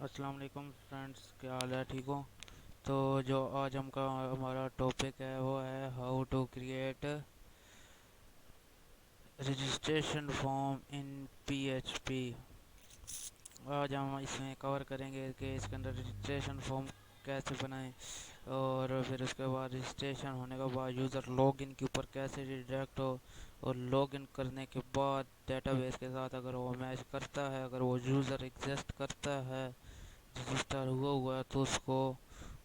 السلام علیکم فرینڈس، کیا حال ہے؟ ٹھیک ہو؟ تو جو آج ہمارا ٹاپک ہے وہ ہے how to create registration form in P H P. آج ہم اس میں کور کریں گے کہ اس کے اندر رجسٹریشن فارم کیسے بنائیں، اور پھر اس کے بعد رجسٹریشن ہونے کے بعد یوزر لاگ ان کے اوپر کیسے ریڈائریکٹ ہو، اور لاگ ان کرنے کے بعد ڈیٹا بیس کے ساتھ اگر وہ میچ کرتا ہے، اگر وہ یوزر ایگزسٹ کرتا ہے، رجسٹر ہوا تو اس کو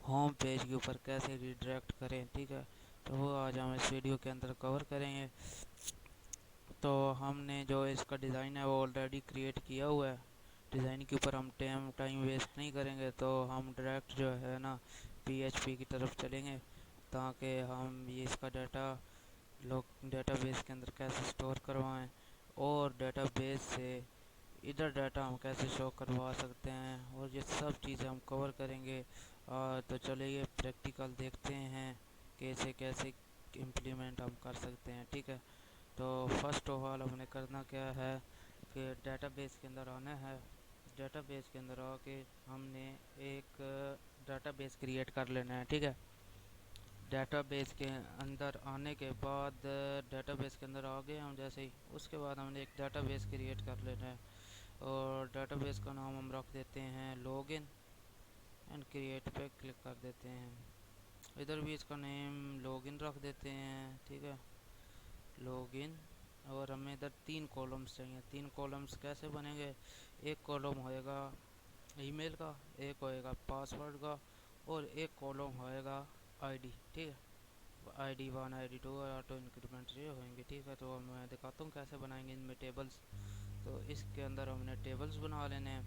ہوم پیج کے اوپر کیسے ریڈائریکٹ کریں۔ ٹھیک ہے، تو وہ آج ہم اس ویڈیو کے اندر کور کریں گے۔ تو ہم نے جو اس کا ڈیزائن ہے وہ آلریڈی کریٹ کیا ہوا ہے، ڈیزائن کے اوپر ہم ٹائم ویسٹ نہیں کریں گے، تو ہم ڈائریکٹ جو ہے نا پی ایچ پی کی طرف چلیں گے، تاکہ ہم یہ اس کا ڈیٹا بیس کے اندر کیسے اسٹور کروائیں، اور ڈیٹا بیس سے ادھر ڈیٹا ہم کیسے شو کروا سکتے ہیں، اور یہ سب چیزیں ہم کور کریں گے۔ تو چلیے پریکٹیکل دیکھتے ہیں کیسے کیسے امپلیمنٹ ہم کر سکتے ہیں۔ ٹھیک ہے، تو فرسٹ آف آل ہم نے کرنا کیا ہے کہ ڈیٹا بیس کے اندر آنا ہے۔ ڈیٹا بیس کے اندر آ کے ہم نے ایک ڈیٹا بیس کریٹ کر لینا ہے۔ ٹھیک ہے، ڈیٹا بیس کے اندر آنے کے بعد ڈیٹا بیس کے اندر آ گئے ہم جیسے ہی، اس کے بعد ہم نے ایک ڈیٹا بیس کریٹ کر لینا ہے، اور ڈیٹا بیس کا نام ہم رکھ دیتے ہیں لاگ ان، اینڈ کریٹ پہ کلک کر دیتے ہیں۔ ادھر بھی اس کا نیم لاگ ان رکھ دیتے ہیں۔ ٹھیک ہے، لاگ ان، اور ہمیں ادھر 3 کالمز چاہیے۔ 3 کالمز کیسے بنیں گے؟ ایک کالم ہوئے گا ای میل کا، ایک ہوئے گا پاسورڈ کا، اور ایک کالم ہوئے گا آئی ڈی۔ ٹھیک ہے، آئی ڈی 1 آئی ڈی 2 اور آٹو انکریمنٹ یہ ہوئیں گے۔ ٹھیک ہے، تو میں دکھاتا ہوں کیسے بنائیں گے ان میں ٹیبلز۔ تو اس کے اندر ہم نے ٹیبلز بنا لینے ہیں۔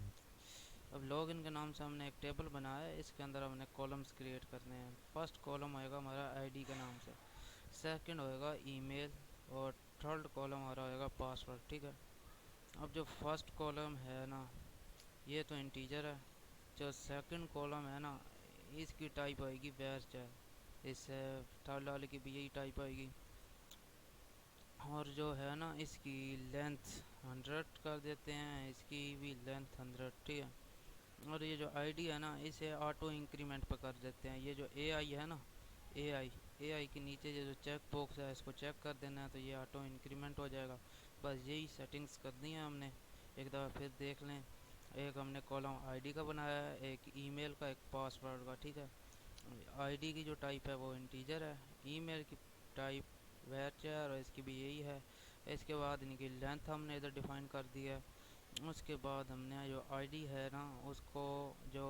اب لاگ ان کے نام سے ہم نے ایک ٹیبل بنایا ہے، اس کے اندر ہم نے کالمز کریٹ کرنے ہیں۔ فرسٹ کالم ہوئے گا ہمارا آئی ڈی کے نام سے، سیکنڈ ہوئے گا ای میل، اور تھرڈ کالم ہمارا ہوئے گا پاسورڈ۔ ٹھیک ہے، اب جو فرسٹ کالم ہے نا یہ تو انٹیجر ہے، جو سیکنڈ کالم ہے نا اس کی ٹائپ آئے گی ویرچر، اس سے تھرڈ والے کی بھی یہی ٹائپ آئے گی، اور جو ہے نا اس کی لینتھ 100 کر دیتے ہیں، اس کی بھی لینتھ 100۔ ٹھیک ہے، اور یہ جو آئی ڈی ہے نا اسے آٹو انکریمنٹ پہ کر دیتے ہیں۔ یہ جو اے آئی ہے نا، اے آئی کے نیچے یہ جو چیک باکس ہے اس کو چیک کر دینا ہے، تو یہ آٹو انکریمنٹ ہو جائے گا۔ بس یہی سیٹنگز کرنی ہے ہم نے، ایک دفعہ پھر دیکھ لیں۔ ایک ہم نے کالم آئی ڈی کا بنایا ہے، ایک ای میل کا، ایک پاسورڈ کا۔ ٹھیک ہے، آئی ڈی کی جو ٹائپ ہے وہ انٹیجر ہے، ای میل کی ٹائپ ویرچر، اور اس کی بھی یہی ہے۔ اس کے بعد ان کی لینتھ ہم نے ادھر ڈیفائن کر دی ہے۔ اس کے بعد ہم نے جو آئی ڈی ہے نا اس کو جو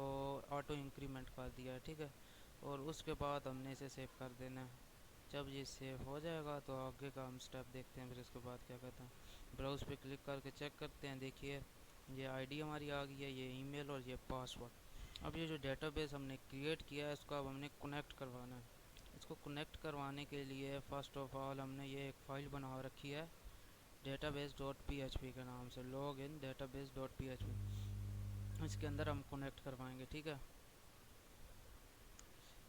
آٹو انکریمنٹ کر دیا ہے۔ ٹھیک ہے، اور اس کے بعد ہم نے اسے سیو کر دینا ہے۔ جب یہ سیو ہو جائے گا تو آگے کا ہم سٹیپ دیکھتے ہیں، پھر اس کے بعد کیا کہتے ہیں، براؤز پہ کلک کر کے چیک کرتے ہیں۔ دیکھیے یہ آئی ڈی ہماری آ گئی ہے، یہ ای میل اور یہ پاسورڈ۔ اب یہ جو ڈیٹا بیس ہم نے کریٹ کیا ہے اس کو اب ہم نے کنیکٹ کروانا ہے۔ اس کو کنیکٹ کروانے کے لیے فرسٹ آف آل ہم نے یہ ایک فائل بنا رکھی ہے database dot P H P کے نام سے، login database dot P H P, اس کے اندر ہم کنیکٹ کروائیں گے۔ ٹھیک ہے،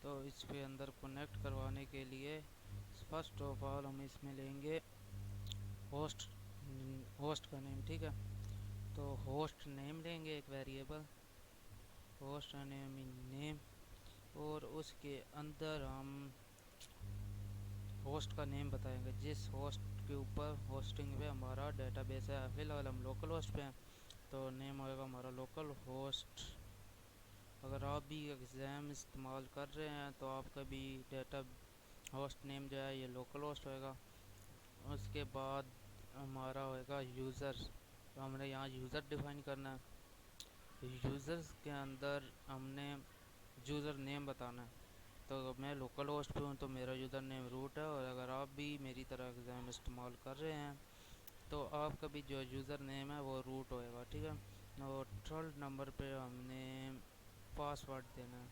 تو اس کے اندر کنیکٹ کروانے کے لیے فرسٹ آف آل ہم اس میں لیں گے ہوسٹ کا نیم۔ ٹھیک ہے، تو ہوسٹ نیم لیں گے ایک ویریبل، ہوسٹ نیم، اور اس کے اندر ہم ہوسٹ کا نیم بتائیں گے، جس ہوسٹ کے اوپر ہوسٹنگ پہ ہمارا ڈیٹا بیس ہے۔ فی الحال ہم لوکل ہوسٹ پہ ہیں تو نیم ہوئے گا ہمارا لوکل ہوسٹ۔ اگر آپ بھی ایگزام استعمال کر رہے ہیں تو آپ کا بھی ڈیٹا ہوسٹ نیم جو ہے یہ لوکل ہوسٹ ہوئے گا۔ اس کے بعد ہمارا ہوئے گا یوزر، تو ہم نے یہاں یوزر ڈیفائن کرنا ہے۔ یوزرز کے اندر ہم نے یوزر نیم بتانا ہے، تو میں لوکل ہوسٹ پہ ہوں تو میرا یوزر نیم روٹ ہے، اور اگر آپ بھی میری طرح ایگزام استعمال کر رہے ہیں تو آپ کا بھی جو یوزر نیم ہے وہ روٹ ہوئے گا۔ ٹھیک ہے، اور تھرڈ نمبر پہ ہم نے پاسورڈ دینا ہے،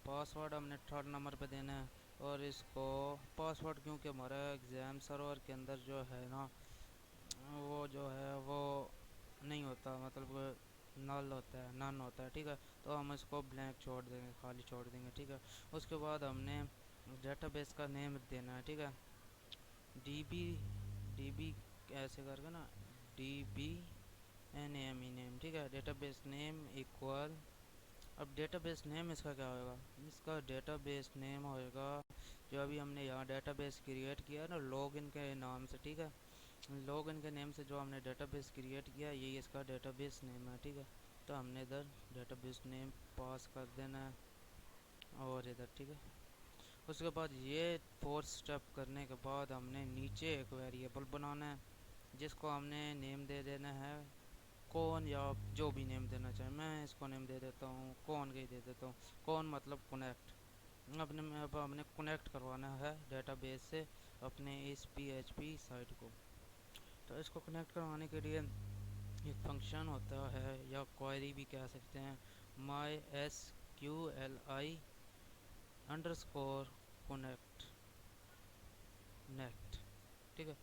پاسورڈ ہم نے تھرڈ نمبر پہ دینا ہے۔ اور اس کو پاسورڈ کیونکہ ہمارا ایگزام سرور کے اندر جو ہے نا وہ جو ہے وہ نہیں ہوتا، مطلب نل ہوتا ہے، نن ہوتا ہے۔ ٹھیک ہے، تو ہم اس کو بلینک چھوڑ دیں گے، خالی چھوڑ دیں گے۔ ٹھیک ہے، اس کے بعد ہم نے ڈیٹا بیس کا نیم دینا ہے۔ ٹھیک ہے، ڈی بی ایسے کر کے نا name, ٹھیک ہے. ڈیٹا بیس نیم ایکول. اب ڈیٹا بیس نیم اس کا کیا ہوگا؟ اس کا ڈیٹا بیس نیم ہوئے گا جو ابھی ہم نے یہاں ڈیٹا بیس کریٹ کیا نا لاگ ان کے نام سے. ٹھیک ہے, لاگ ان کے نیم سے جو ہم نے ڈیٹا بیس کریٹ کیا یہی اس کا ڈیٹا بیس نیم ہے. ٹھیک ہے, تو ہم نے ادھر ڈیٹا بیس نیم پاس کر دینا ہے اور ادھر. ٹھیک ہے, اس کے بعد یہ 4 سٹیپ کرنے کے بعد ہم نے نیچے ایک ویریبل بنانا ہے جس کو ہم نے نیم دے دینا ہے کون, یا جو بھی نیم دینا چاہیں. میں اس کو نیم دے دیتا ہوں کون کے ہی دے دیتا ہوں. کون مطلب کنیکٹ. اب ہم نے کنیکٹ کروانا ہے ڈیٹا بیس سے اپنے اس پی ایچ پی سائٹ کو. تو اس کو کنیکٹ کروانے کے لیے ایک فنکشن ہوتا ہے یا کوئری بھی کہہ سکتے ہیں, mysqli انڈرسکور کنیکٹ نیکٹ. ٹھیک ہے,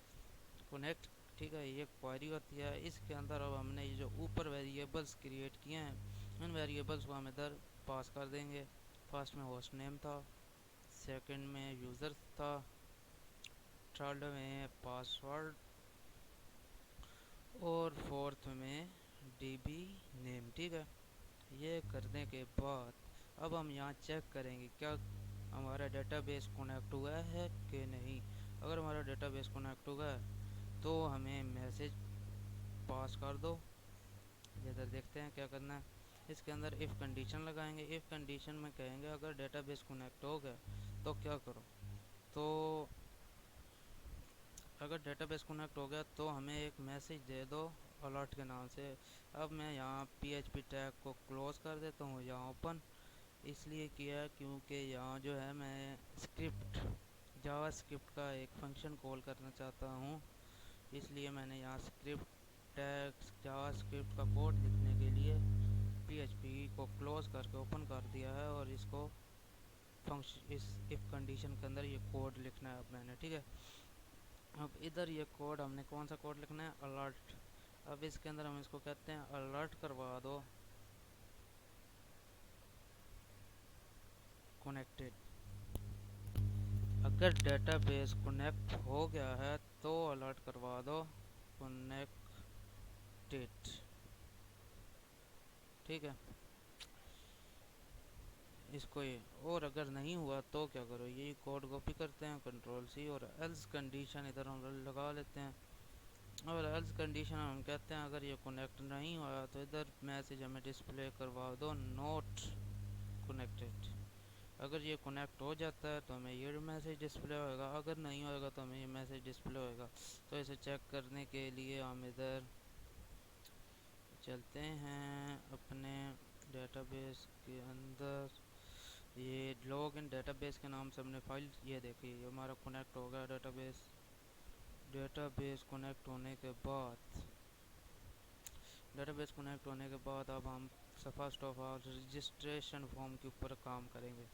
کنیکٹ. ٹھیک ہے, یہ کوئری ہوتی ہے. اس کے اندر اب ہم نے یہ جو اوپر ویریبلس کریٹ کیے ہیں ان ویریبلس کو ہم ادھر پاس کر دیں گے. فرسٹ میں ہوسٹ نیم تھا, سیکنڈ میں یوزر تھا, تھرڈ میں پاسورڈ اور فورتھ میں ڈی بی نیم. ٹھیک ہے, یہ کرنے کے بعد اب ہم یہاں چیک کریں گے کیا ہمارا ڈیٹا بیس کنیکٹ ہوا ہے کہ نہیں. اگر ہمارا ڈیٹا بیس کنیکٹ ہوا ہے تو ہمیں میسج پاس کر دو. ادھر دیکھتے ہیں کیا کرنا ہے. اس کے اندر ایف کنڈیشن لگائیں گے. ایف کنڈیشن میں کہیں گے اگر ڈیٹا بیس کنیکٹ ہو گیا تو کیا کرو. تو اگر ڈیٹا بیس کنیکٹ ہو گیا تو ہمیں ایک میسج دے دو الرٹ کے نام سے. اب میں یہاں پی ایچ پی ٹیگ کو کلوز کر دیتا ہوں, یہاں اوپن اس لیے کیا کیونکہ یہاں جو ہے میں اسکرپٹ جاوا اسکرپٹ کا ایک فنکشن کال کرنا چاہتا ہوں. اس لیے میں نے یہاں اسکرپٹ ٹیگ جاوا اسکرپٹ کا کوڈ لکھنے کے لیے پی ایچ پی کو کلوز کر کے اوپن کر دیا ہے اور اس کو فنکشن اس ایف کنڈیشن کے اندر یہ کوڈ لکھنا ہے اب میں نے. ٹھیک ہے, اب ادھر یہ کوڈ ہم نے کون سا کوڈ لکھنا ہے, الرٹ. اب اس کے اندر ہم اس کو کہتے ہیں الرٹ کروا دو کنیکٹڈ. اگر ڈیٹا بیس کنیکٹ ہو گیا ہے تو الرٹ کروا دو کنیکٹڈ. ٹھیک ہے, اس کو یہ. اور اگر نہیں ہوا تو کیا کرو, یہی کوڈ کاپی کرتے ہیں کنٹرول سی اور ایلس کنڈیشن ادھر ہم لگا لیتے ہیں. اور ایلس کنڈیشن ہم کہتے ہیں اگر یہ کنیکٹ نہیں ہوا تو ادھر میسج ہمیں ڈسپلے کروا دو نوٹ کنیکٹڈ. اگر یہ کنیکٹ ہو جاتا ہے تو ہمیں یہ میسج ڈسپلے ہوئے گا, اگر نہیں ہوئے گا تو ہمیں یہ میسج ڈسپلے ہوئے گا. تو اسے چیک کرنے کے لیے ہم ادھر چلتے ہیں اپنے ڈیٹا بیس کے اندر. یہ لاگ ان ڈیٹا بیس کے نام سے ہم نے فائل یہ دیکھی, یہ ہمارا کنیکٹ ہو گیا data base. Data base connect ہونے کے بعد اب ہم first of all registration form کے اوپر کام کریں گے.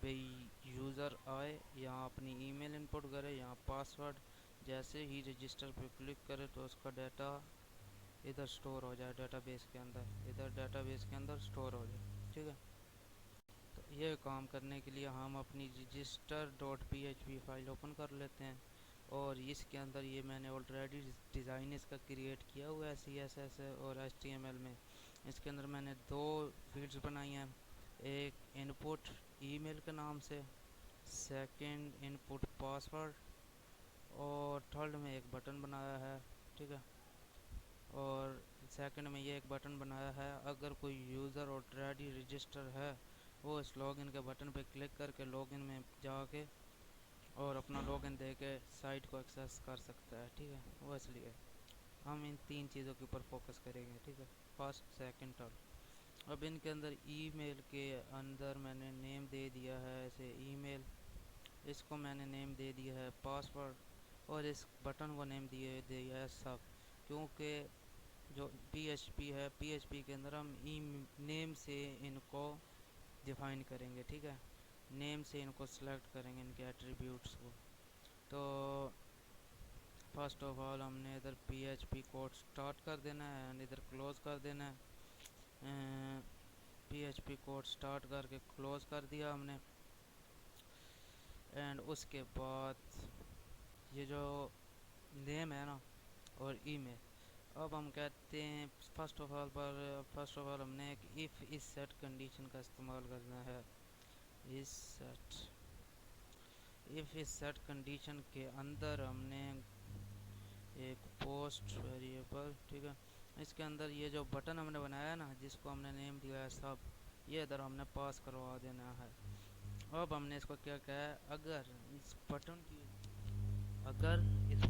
بھئی یوزر آئے, یہاں اپنی ای میل انپٹ کرے, یہاں پاسورڈ, جیسے ہی رجسٹر پہ کلک کرے تو اس کا ڈیٹا ادھر سٹور ہو جائے ڈیٹا بیس کے اندر, ادھر ڈیٹا بیس کے اندر سٹور ہو جائے. ٹھیک ہے, تو یہ کام کرنے کے لیے ہم اپنی register dot P H P file open کر لیتے ہیں اور اس کے اندر یہ میں نے آلریڈی ڈیزائن اس کا کریٹ کیا ہوا ہے سی ایس ایس اور ایچ ٹی ایم ایل میں. اس کے اندر میں نے 2 فیلڈز بنائی ہیں, ایک ان پٹ ای میل کے نام سے, سیکنڈ ان پٹ پاسورڈ, اور تھرڈ میں ایک بٹن بنایا ہے. ٹھیک ہے, اور سیکنڈ میں یہ ایک بٹن بنایا ہے اگر کوئی یوزر آلریڈی رجسٹر ہے وہ اس لاگ ان کے بٹن پہ کلک کر کے لاگ ان میں جا کے اور اپنا لاگ ان دے کے سائٹ کو ایکسیس کر سکتا ہے. ٹھیک ہے, وہ اس لیے ہم ان 3 چیزوں کے اوپر فوکس کریں گے. ٹھیک ہے, فرسٹ سیکنڈ تھرڈ. اب ان کے اندر ای میل کے اندر میں نے نیم دے دیا ہے ایسے ای میل, اس کو میں نے نیم دے دیا ہے پاسورڈ, اور اس بٹن کو نیم دیا ہے سب, کیونکہ جو پی ایچ پی ہے پی ایچ پی کے اندر ہم نیم سے ان کو ڈیفائن کریں گے. ٹھیک ہے, نیم سے ان کو سلیکٹ کریں گے ان کے ایٹریبیوٹس کو. تو فرسٹ آف آل ہم نے ادھر P H P code start کر دینا ہے اینڈ ادھر کلوز کر دینا ہے. P H P code start کر کے کلوز کر دیا ہم نے. اینڈ اس کے بعد یہ جو نیم ہے نا اور ای میل, اب ہم کہتے ہیں فرسٹ آف آل ہم نے ایک ایف اس سیٹ کنڈیشن کا استعمال کرنا ہے. اس سیٹ ایف اس سیٹ کنڈیشن کے اندر ہم نے ایک پوسٹ ویریبل، ٹھیک ہے، اس کے اندر یہ جو بٹن ہم نے بنایا ہے نا، جس کو ہم نے نیم دیا ہے سب، یہ ادھر ہم نے پاس کروا دینا ہے. اب ہم نے اس کو کیا کہا ہے، اگر اس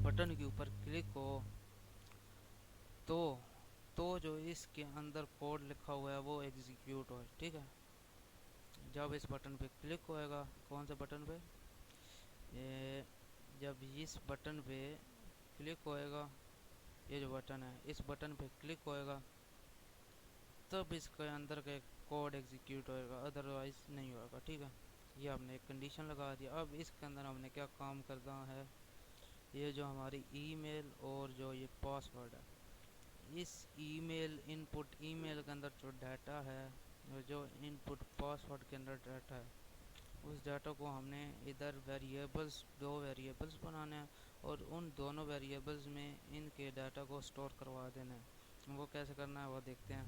بٹن کے اوپر کلک ہو تو جو اس کے اندر کوڈ لکھا ہوا ہے وہ ایگزیکیوٹ ہو. ٹھیک ہے، جب اس بٹن پہ کلک ہوئے گا، کون سے بٹن پہ، جب اس بٹن پہ کلک ہوئے گا، یہ جو بٹن ہے اس بٹن پہ کلک ہوئے گا تب اس کے اندر کا کوڈ ایگزیکیوٹ ہوئے گا، ادروائز نہیں ہوئے گا. ٹھیک ہے، یہ ہم نے ایک کنڈیشن لگا دیا. اب اس کے اندر ہم نے کیا کام کرنا ہے، یہ جو ہماری ای میل اور جو یہ پاس ورڈ ہے، اس ای میل ان پٹ ای میل کے اندر جو ڈیٹا ہے، جو ان پٹ پاس ورڈ کے اندر ڈیٹا ہے، اس ڈیٹا کو ہم نے ادھر دو ویریبلس بنانے ہیں اور ان دونوں ویریبلس میں ان کے ڈیٹا کو سٹور کروا دینا ہے. وہ کیسے کرنا ہے وہ دیکھتے ہیں.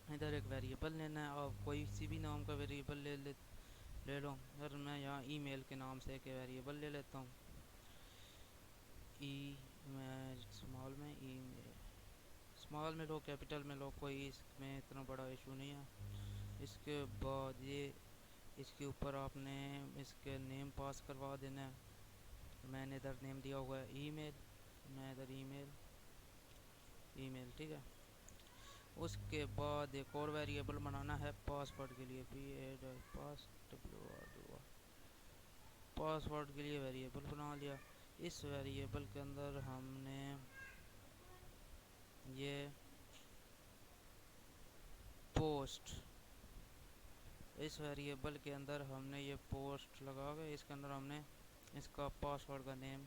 ادھر ایک ویریبل لینا ہے اور کوئی سی بھی نام کا ویریبل لے لو. اگر میں یہاں ای میل کے نام سے ایک ویریبل لے لیتا ہوں، اسمال میں لو، کیپٹل میں لو، کوئی اس میں اتنا بڑا ایشو نہیں ہے. اس کے بعد اس کے اوپر آپ نے اس کے نیم پاس کروا دینا ہے. میں نے ادھر نیم دیا ہوا ہے ای میل، میں ادھر ای میل ٹھیک ہے. اس کے بعد ایک اور ویریبل بنانا ہے پاسورڈ کے لیے، پاسورڈ کے لیے ویریبل بنا لیا. اس ویریبل کے اندر ہم نے یہ اس ویریبل کے اندر ہم نے یہ پوسٹ لگا کے اس کے اندر ہم نے اس کا پاسورڈ کا نیم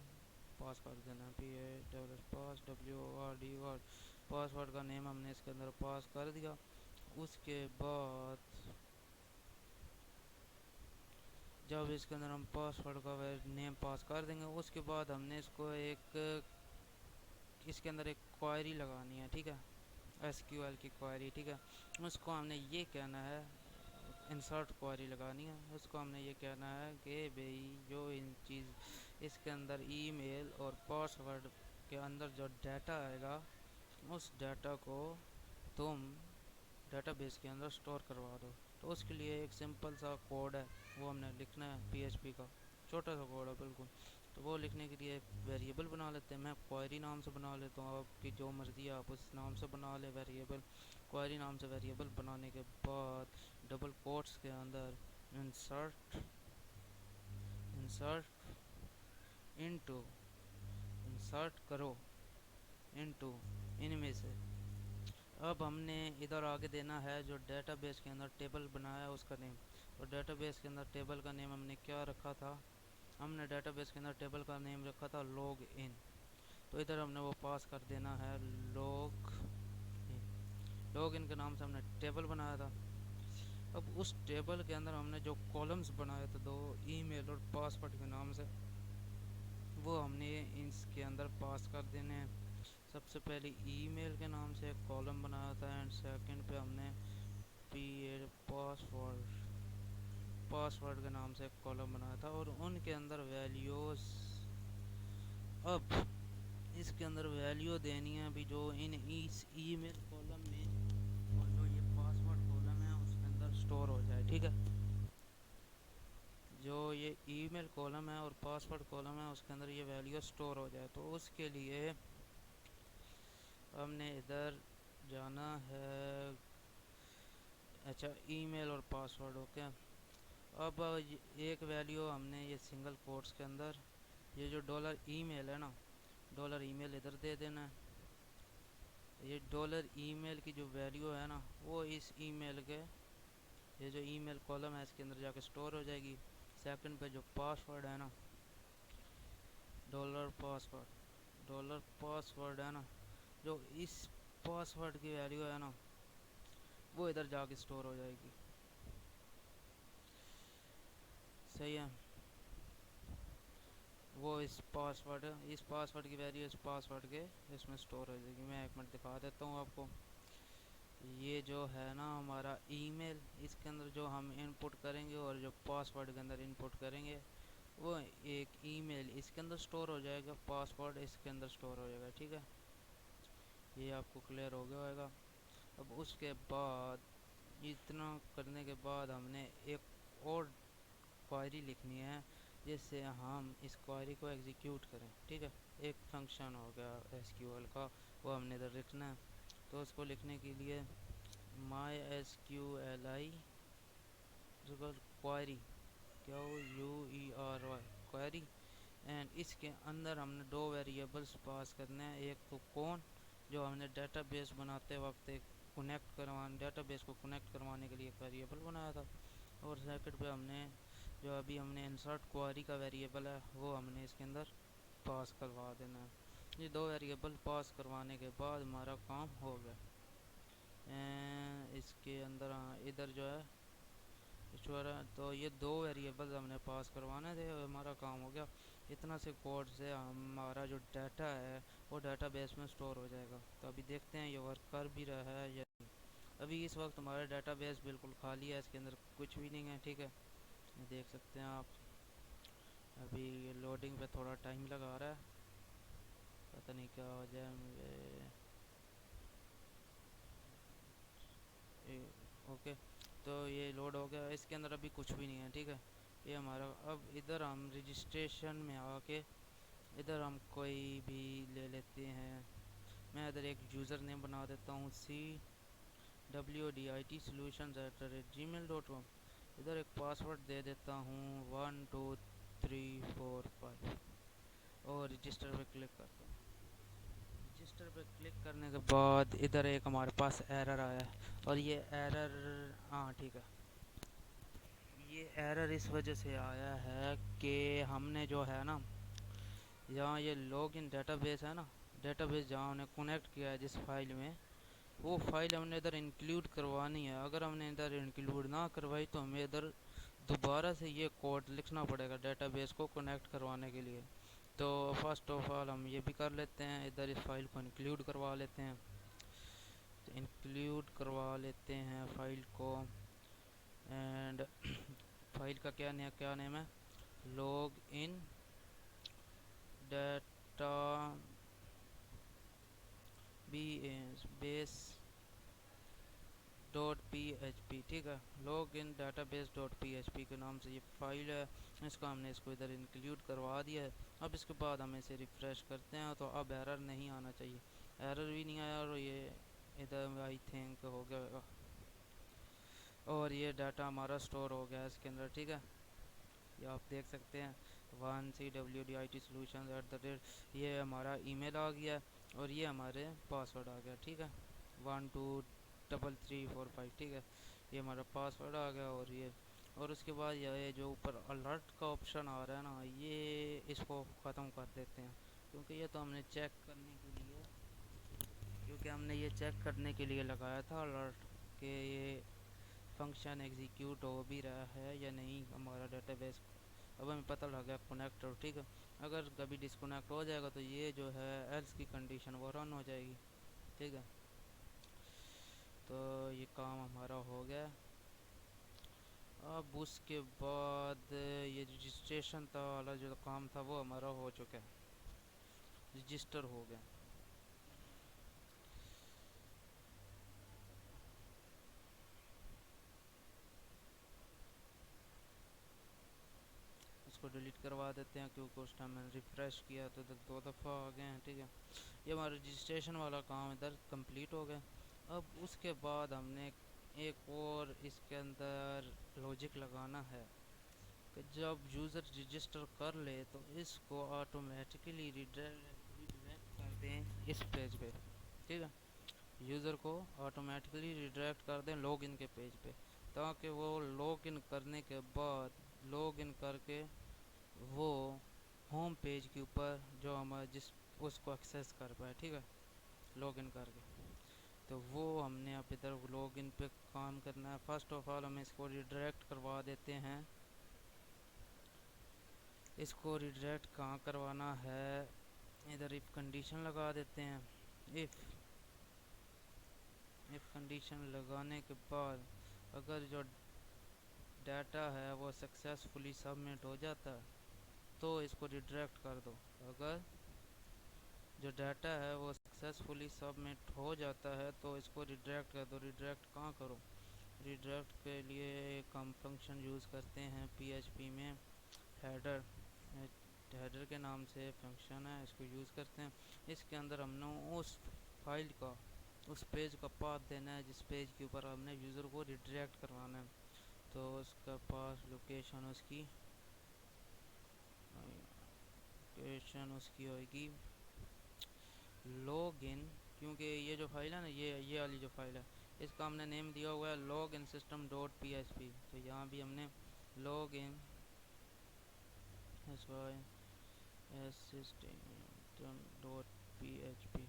پاس کر دینا، پاسورڈ کا نیم ہم نے اس کے اندر پاس کر دیا. اس کے بعد جب اس کے اندر ہم پاسورڈ کا نیم پاس کر دیں گے، اس کے بعد ہم نے اس کے اندر ایک کوئری لگانی ہے. ٹھیک ہے، ایس کیو ایل کی کوئری. ٹھیک ہے، اس کو ہم نے یہ کہنا ہے، انسرٹ کوئری لگانی ہے. اس کو ہم نے یہ کہنا ہے کہ بھئی جو اس کے اندر ای میل اور پاسورڈ کے اندر جو ڈیٹا آئے گا، اس ڈیٹا کو تم ڈیٹا بیس کے اندر سٹور کروا دو. تو اس کے لیے ایک سمپل سا کوڈ ہے، وہ ہم نے لکھنا ہے پی ایچ پی کا، چھوٹا سا کوڈ ہے بالکل. تو وہ لکھنے کے لیے ایک ویریبل بنا لیتے ہیں. میں کوئری نام سے بنا لیتا ہوں، آپ کی جو مرضی ہے آپ اس نام سے بنا لیں ویریبل. کوئری نام سے ویریبل بنانے کے بعد ڈبل کوٹس کے اندر انسرٹ کرو انٹو ان میں سے. اب ہم نے ادھر آگے دینا ہے جو ڈیٹا بیس کے اندر ٹیبل بنایا ہے اس کا نیم. اور ڈیٹا بیس کے اندر ٹیبل کا نیم ہم نے کیا رکھا تھا، ہم نے ڈیٹا بیس کے اندر ٹیبل کا نیم رکھا تھا لاگ ان. تو ادھر ہم نے وہ پاس کر دینا ہے لاگ ان کے نام سے ہم نے ٹیبل بنایا تھا. اب اس ٹیبل کے اندر ہم نے جو کالمز بنائے تھے دو، ای میل اور پاسورڈ کے نام سے، وہ ہم نے اس کے اندر پاس کر دینے ہیں. سب سے پہلے ای میل کے نام سے ایک کالم بنایا تھا، اینڈ سیکنڈ پہ ہم نے پاسورڈ کے نام سے ایک کالم بنایا تھا اور ان کے اندر ویلیوز. اب اس کے اندر ویلیو دینی ہے بھی جو اس ای میل کالم میں اور جو یہ پاسورڈ کالم ہے اس کے اندر سٹور ہو جائے. ٹھیک ہے، جو یہ ای میل کالم ہے اور پاسورڈ کالم ہے اس کے اندر یہ ویلیو سٹور ہو جائے. تو اس کے لیے ہم نے ادھر جانا ہے، اچھا ای میل اور پاسورڈ. اوکے، اب ایک ویلیو ہم نے یہ سنگل کوٹس کے اندر یہ جو ڈالر ای میل ہے نا، ڈالر ای میل ادھر دے دینا ہے. یہ ڈالر ای میل کی جو ویلیو ہے نا، وہ اس ای میل کے یہ جو ای میل کالم ہے اس کے اندر جا کے سٹور ہو جائے گی. سیکنڈ پہ جو پاسورڈ ہے نا، ڈالر پاسورڈ ہے نا، جو اس پاسورڈ کی ویلیو ہے نا وہ ادھر جا کے سٹور ہو جائے گی. صحیح ہے، وہ اس پاسورڈ کی ویلیو اس پاسورڈ کے اس میں سٹور ہو جائے گی. میں 1 منٹ دکھا دیتا ہوں آپ کو. یہ جو ہے نا ہمارا ای میل، اس کے اندر جو ہم انپٹ کریں گے اور جو پاسورڈ کے اندر انپٹ کریں گے وہ ایک ای میل اس کے اندر سٹور ہو جائے گا، پاسورڈ اس کے اندر سٹور ہو جائے گا. ٹھیک ہے، یہ آپ کو کلیئر ہو گیا ہوگا. اب اس کے بعد اتنا کرنے کے بعد ہم نے ایک اور کوائری لکھنی ہے جس سے ہم اس کوائری کو ایگزیکیوٹ کریں. ٹھیک ہے، ایک فنکشن ہو گیا ایس کیو ایل کا، وہ ہم نے ادھر لکھنا ہے. تو اس کو لکھنے کے لیے my S Q L I query query and اس کے اندر ہم نے 2 ویریبلس پاس کرنے ہیں. ایک تو کون، جو ہم نے ڈیٹا بیس بناتے وقت ایک ڈیٹا بیس کو کنیکٹ کروانے کے لیے ایک ویریبل بنایا تھا، اور سیکنڈ پہ ہم نے جو ابھی ہم نے انسرٹ کوائری کا ویریبل ہے وہ ہم نے اس کے اندر پاس کروا دینا ہے. یہ 2 ویریبل پاس کروانے کے بعد ہمارا کام ہو گیا. اس کے اندر ادھر جو ہے تو یہ 2 ویریبلز ہم نے پاس کروانے تھے اور ہمارا کام ہو گیا. اتنا سے کوڈ سے ہمارا جو ڈیٹا ہے وہ ڈیٹا بیس میں سٹور ہو جائے گا. تو ابھی دیکھتے ہیں یہ ورک کر بھی رہا ہے یا نہیں. ابھی اس وقت ہمارا ڈیٹا بیس بالکل خالی ہے، اس کے اندر کچھ بھی نہیں ہے. ٹھیک ہے، دیکھ سکتے ہیں آپ. ابھی لوڈنگ پہ تھوڑا ٹائم لگا رہا ہے، پتہ نہیں کیا وجہ ہے. مجھے اوکے، تو یہ لوڈ ہو گیا. اس کے اندر ابھی کچھ بھی نہیں ہے. ٹھیک ہے، یہ ہمارا. اب ادھر ہم رجسٹریشن میں آ کے ادھر ہم کوئی بھی لے لیتے ہیں. میں ادھر ایک یوزر نیم بنا دیتا ہوں CWDIT solutions@gmail.com. ادھر ایک پاسورڈ دے دیتا ہوں 12345 اور رجسٹر پہ کلک کرتا ہوں. رجسٹر پہ کلک کرنے کے بعد ادھر ایک ہمارے پاس ایرر آیا ہے، اور یہ ایرر ٹھیک ہے، یہ ایرر اس وجہ سے آیا ہے کہ ہم نے جو ہے نا جہاں یہ لاگ ان ڈیٹا بیس ہے نا، ڈیٹا بیس جہاں انہیں کنیکٹ کیا ہے جس فائل میں، وہ فائل ہم نے ادھر انکلیوڈ کروانی ہے. اگر ہم نے ادھر انکلیوڈ نہ کروائی تو ہمیں ادھر دوبارہ سے یہ کوڈ لکھنا پڑے گا ڈیٹا بیس کو کنیکٹ کروانے کے لیے. تو فرسٹ آف آل ہم یہ بھی کر لیتے ہیں، ادھر اس فائل کو انکلیوڈ کروا لیتے ہیں. تو انکلیوڈ کروا لیتے ہیں فائل کو، اینڈ فائل کا کیا نیم ہے، لاگ ان ڈیٹا بیس .php. ٹھیک ہے، لاگ ان ڈیٹا بیس .php کے نام سے یہ فائل ہے. اس کو ہم نے ادھر انکلیوڈ کروا دیا ہے. اب اس کے بعد ہم اسے ریفریش کرتے ہیں تو اب ایرر نہیں آنا چاہیے. ایرر بھی نہیں آیا، اور یہ ادھر آئی تھنک ہو گیا ہوگا، اور یہ ڈیٹا ہمارا سٹور ہو گیا اس کے اندر. ٹھیک ہے، یہ آپ دیکھ سکتے ہیں 1CWDIT solutions@. یہ ہمارا ای میل آ گیا اور یہ ہمارے پاسورڈ آ گیا. ٹھیک ہے، 12345. ٹھیک ہے، یہ ہمارا پاسورڈ آ گیا. اور اس کے بعد یہ جو اوپر الرٹ کا آپشن آ رہا ہے نا، یہ اس کو ختم کر دیتے ہیں، کیونکہ یہ تو ہم نے چیک کرنے کے لیے لگایا تھا الرٹ کہ یہ فنکشن ایگزیکیوٹ ہو بھی رہا ہے یا نہیں ہمارا ڈیٹا بیس. اب ہمیں پتہ لگ گیا کنیکٹ ہو. ٹھیک ہے، اگر کبھی ڈسکنیکٹ ہو جائے گا تو یہ جو ہے ایلس کی کنڈیشن وہ رن ہو جائے گی. ٹھیک ہے، تو یہ کام ہمارا ہو گیا. اب اس کے بعد یہ رجسٹریشن والا جو کام تھا وہ ہمارا ہو چکا ہے، رجسٹر ہو گیا. اس کو ڈیلیٹ کروا دیتے ہیں کیونکہ اس ٹائم میں نے ریفریش کیا تو ادھر 2 دفعہ آ گئے ہیں. ٹھیک ہے، یہ ہمارا رجسٹریشن والا کام ادھر کمپلیٹ ہو گیا. اب اس کے بعد ہم نے ایک اور اس کے اندر لاجک لگانا ہے کہ جب یوزر رجسٹر کر لے تو اس کو آٹومیٹکلی ریڈائریکٹ کر دیں اس پیج پہ. ٹھیک ہے، یوزر کو آٹومیٹکلی ریڈائریکٹ کر دیں لاگ ان کے پیج پہ، تاکہ وہ لاگ ان کرنے کے بعد لاگ ان کر کے وہ ہوم پیج کے اوپر جو ہمارا اس کو ایکسیس کر پائے. ٹھیک ہے، لاگ ان کر کے. تو وہ ہم نے اب ادھر لاگ ان پہ کام کرنا ہے. فرسٹ آف آل ہم اس کو ریڈائریکٹ کروا دیتے ہیں اس کو ریڈائریکٹ کہاں کروانا ہے، ادھر ایف کنڈیشن لگا دیتے ہیں. ایف کنڈیشن لگانے کے بعد اگر جو ڈیٹا ہے وہ سکسیسفلی سبمٹ ہو جاتا ہے تو اس کو ریڈائریکٹ کر دو. اگر جو ڈیٹا ہے وہ سکسیسفلی سبمٹ ہو جاتا ہے تو اس کو ریڈائریکٹ کر دو. ریڈائریکٹ کہاں کرو، ریڈائریکٹ کے لیے ایک ہم فنکشن یوز کرتے ہیں پی ایچ پی میں، ہیڈر. ہیڈر کے نام سے فنکشن ہے، اس کو یوز کرتے ہیں. اس کے اندر ہم نے اس فائل کا، اس پیج کا پاتھ دینا ہے جس پیج کے اوپر ہم نے یوزر کو ریڈائریکٹ کروانا ہے. تو اس کا پاس لوکیشن اس کی ہوئے گی لاگ ان، کیونکہ یہ جو فائل ہے نا، یہ والی جو فائل ہے، اس کا ہم نے نیم دیا ہوا ہے log in system dot P H P. تو یہاں بھی ہم نے log in system dot P H P,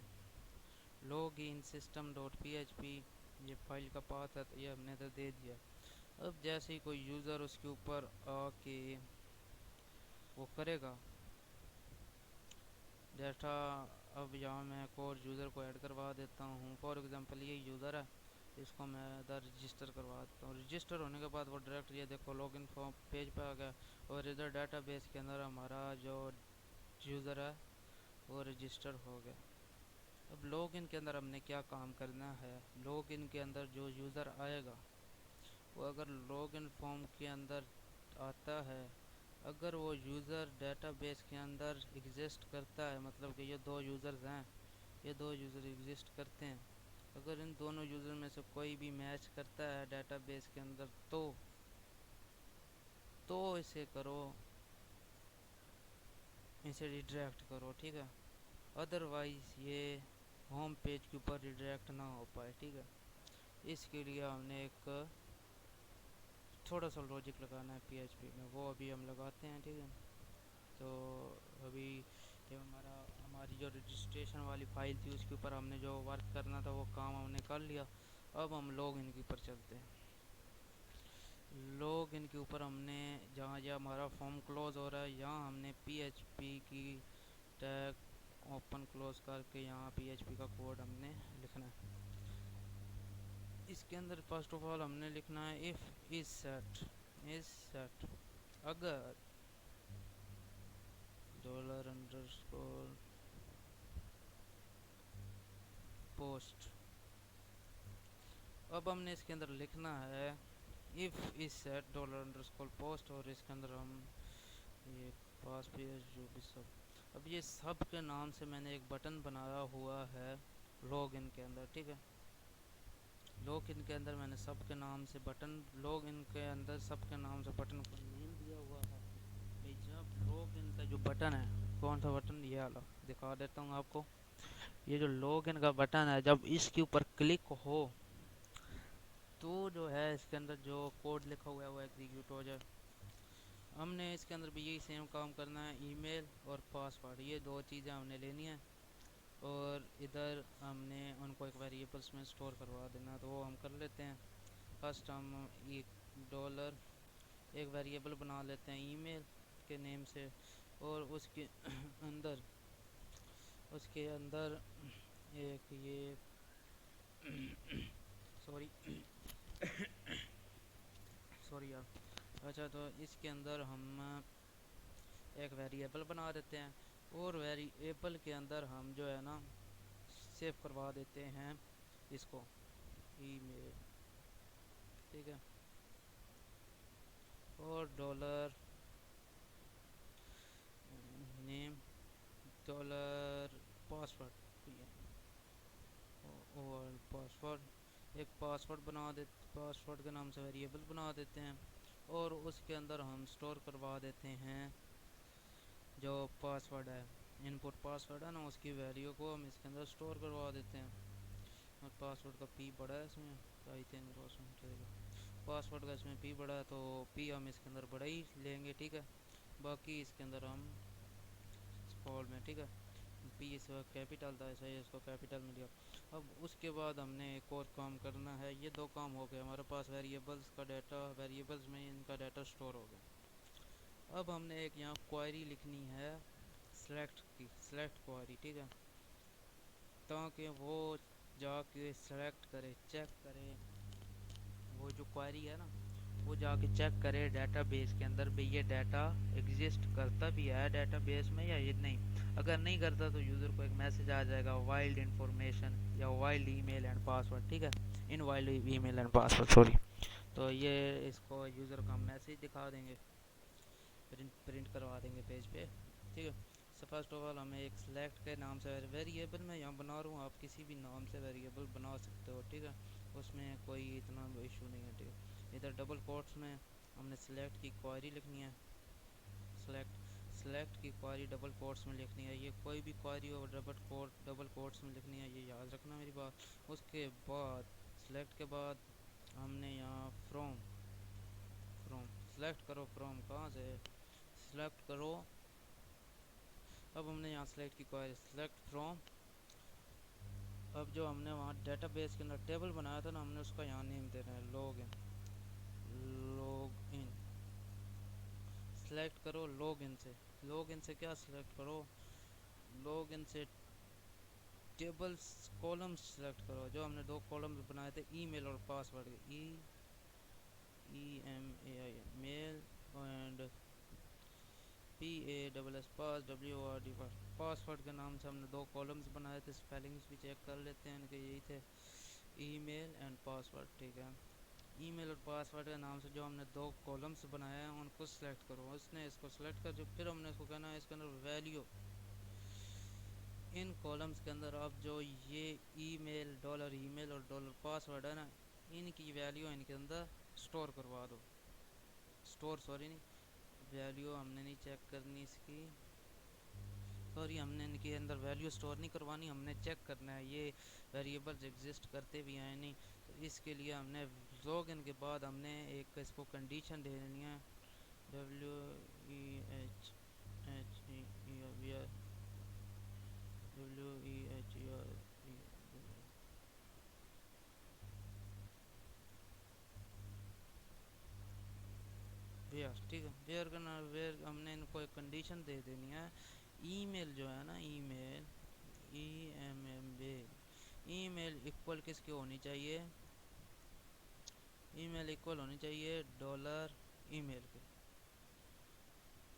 log in system dot P H P یہ فائل کا پاتھ ہے، تو یہ ہم نے ادھر دے دیا. اب جیسے ہی کوئی یوزر اس کے اوپر آ کے وہ کرے گا ڈیٹا، اب یہاں میں ایک اور یوزر کو ایڈ کروا دیتا ہوں. فار ایگزامپل یہ یوزر ہے، اس کو میں ادھر رجسٹر کروا دیتا ہوں. رجسٹر ہونے کے بعد وہ ڈائریکٹ یہ دیکھو لاگ ان فارم پیج پہ آ گیا، اور ادھر ڈیٹا بیس کے اندر ہمارا جو یوزر ہے وہ رجسٹر ہو گیا. اب لاگ ان کے اندر ہم نے کیا کام کرنا ہے، لاگ ان کے اندر جو یوزر آئے گا وہ اگر لاگ ان فارم کے اندر آتا ہے، اگر وہ یوزر ڈیٹا بیس کے اندر ایگزسٹ کرتا ہے، مطلب کہ یہ دو یوزرز ہیں، یہ دو یوزر ایگزسٹ کرتے ہیں، اگر ان دونوں یوزر میں سے کوئی بھی میچ کرتا ہے ڈیٹا بیس کے اندر تو اسے کرو، اسے ریڈائریکٹ کرو. ٹھیک ہے، ادروائز یہ ہوم پیج کے اوپر ریڈائریکٹ نہ ہو پائے. ٹھیک ہے، اس کے لیے ہم نے ایک تھوڑا سا لاجک لگانا ہے پی ایچ پی میں، وہ ابھی ہم لگاتے ہیں. ٹھیک ہے، تو ابھی ہماری جو رجسٹریشن والی فائل تھی اس کے اوپر ہم نے جو ورک کرنا تھا وہ کام ہم نے کر لیا. اب ہم لاگ ان کے اوپر چلتے ہیں. لاگ ان کے اوپر ہم نے جہاں یہ ہمارا فارم کلوز ہو رہا ہے یہاں ہم نے پی ایچ پی کی ٹیگ اوپن کلوز کر کے یہاں پی ایچ پی کا کوڈ ہم نے لکھنا ہے. اس کے اندر فرسٹ آف آل ہم نے لکھنا ہے if is set اگر $_post. اب ہم نے اس کے اندر لکھنا ہے if is set $_post، اور اس کے اندر ہم یہ پاس پیج جو بھی سب، اب یہ سب کے نام سے میں نے ایک بٹن بنایا ہوا ہے لاگ ان کے اندر. ٹھیک ہے، لاگ ان کے اندر میں نے سب کے نام سے بٹن، لاگ ان کے اندر سب کے نام سے بٹن کو نیم دیا ہوا ہے. جب لاگ ان کا جو بٹن ہے، کون سا بٹن، یہ والا دکھا دیتا ہوں آپ کو. یہ جو لاگ ان کا بٹن ہے جب اس کے اوپر کلک ہو تو جو ہے اس کے اندر جو کوڈ لکھا ہوا ہے وہ ایگزیکیوٹ ہو جائے. ہم نے اس کے اندر بھی یہی سیم کام کرنا ہے، ای میل اور پاسورڈ، یہ دو چیزیں ہم نے لینی ہیں، اور ادھر ہم نے ان کو ایک ویریبلس میں سٹور کروا دینا. تو وہ ہم کر لیتے ہیں. فرسٹ ہم ایک ویریبل بنا لیتے ہیں ای میل کے نیم سے، اور اس کے اندر ایک یہ سوری یار. اچھا، تو اس کے اندر ہم ایک ویریبل بنا دیتے ہیں، اور ویریبل کے اندر ہم جو ہے نا سیو کروا دیتے ہیں اس کو ای میل. ٹھیک ہے، اور $name $پاسورڈ، اور پاسورڈ ایک پاسورڈ بنا دیتے، پاسورڈ کے نام سے ویریبل بنا دیتے ہیں، اور اس کے اندر ہم سٹور کروا دیتے ہیں جو پاسورڈ ہے، ان پٹ پاسورڈ ہے نا، اس کی ویلیو کو ہم اس کے اندر سٹور کروا دیتے ہیں. اور پاسورڈ کا پی بڑا ہے، اس میں پاسورڈ کا اس میں پی بڑا ہے تو پی ہم اس کے اندر بڑا ہی لیں گے. ٹھیک ہے، باقی اس کے اندر ہم اسمال میں، ٹھیک ہے، پی اس وقت کیپیٹل تھا، ایسا ہی اس کو کیپیٹل میں لیا. اب اس کے بعد ہم نے ایک اور کام کرنا ہے. یہ دو کام ہو گئے ہمارے پاس، ویریبلس کا ڈیٹا، ویریبلس میں ان کا ڈیٹا سٹور ہو گیا. اب ہم نے ایک یہاں کوائری لکھنی ہے سلیکٹ کی، سلیکٹ کوائری، ٹھیک ہے، تاکہ وہ جا کے سلیکٹ کرے، چیک کرے، وہ جو کوائری ہے نا وہ جا کے چیک کرے ڈیٹا بیس کے اندر بھی یہ ڈیٹا ایگزسٹ کرتا بھی ہے ڈیٹا بیس میں یا یہ نہیں. اگر نہیں کرتا تو یوزر کو ایک میسج آ جائے گا وائلڈ انفارمیشن یا valid email and password, ٹھیک ہے، ان valid email and password sorry. تو یہ اس کو یوزر کا میسج دکھا دیں گے، پرنٹ کروا دیں گے پیج پہ، ٹھیک ہے. سو فرسٹ آف آل ہمیں ایک سلیکٹ کے نام سے ویریبل میں یہاں بنا رہا ہوں، آپ کسی بھی نام سے ویریبل بنا سکتے ہو، ٹھیک ہے، اس میں کوئی اتنا ایشو نہیں ہے، ٹھیک ہے. ادھر ڈبل کوٹس میں ہم نے سلیکٹ کی کوائری لکھنی ہے، سلیکٹ کی کوائری ڈبل کوٹس میں لکھنی ہے. یہ کوئی بھی کوائری ہو ڈبل کوٹس میں لکھنی ہے، یہ یاد رکھنا میری بات. اس کے بعد سلیکٹ کے بعد ہم نے یہاں فروم سلیکٹ کرو، فروم کہاں سے سلیکٹ کرو. اب ہم نے یہاں سلیکٹ کی کوائری سلیکٹ فروم. اب جو ہم نے وہاں ڈیٹا بیس کے اندر ٹیبل بنایا تھا نا، ہم نے اس کا یہاں نیم دینا ہے لاگ ان. سلیکٹ کرو لاگ ان سے کیا سلیکٹ کرو، لاگ ان سے ٹیبلز کالمز سلیکٹ کرو. جو ہم نے دو کالمز بنائے تھے ای میل اور پاسورڈ کے، E M A I mail and P A double S pass W R D password کے نام سے ہم نے دو کالمز بنائے تھے. اسپیلنگس بھی چیک کر لیتے ہیں ان کے، یہی تھے ای میل اینڈ پاسورڈ، ٹھیک ہے. ای میل اور پاسورڈ کے نام سے جو ہم نے دو کالمز بنائے ہیں ان کو سلیکٹ کرو. اس نے اس کو سلیکٹ کر جو پھر ہم نے اس کو کہنا ہے اس کے اندر ویلیو ان کالمز کے اندر. اب جو یہ ای میل اور ڈالر پاسورڈ ہے نا، ان کی ویلیو ان کے اندر سٹور کروا دو. ویلیو ہم نے نہیں چیک کرنی اس کی، سوری ہم نے ان کے اندر ویلیو سٹور نہیں کروانی، ہم نے چیک کرنا ہے یہ ویریبلز ایگزسٹ کرتے بھی ہیں نہیں. تو اس کے لیے ہم نے لاگ ان کے بعد ہم نے ایک اس کو کنڈیشن دے دینی ہے W E H E V R where, ٹھیک ہے. ویئر کرنا، ویئر ہم نے ان کو ایک کنڈیشن دے دینی ہے. ای میل جو ہے نا، ای میل ای میل ایکول کس کی ہونی چاہیے، ای میل ایکول ہونی چاہیے ڈالر ای میل کے.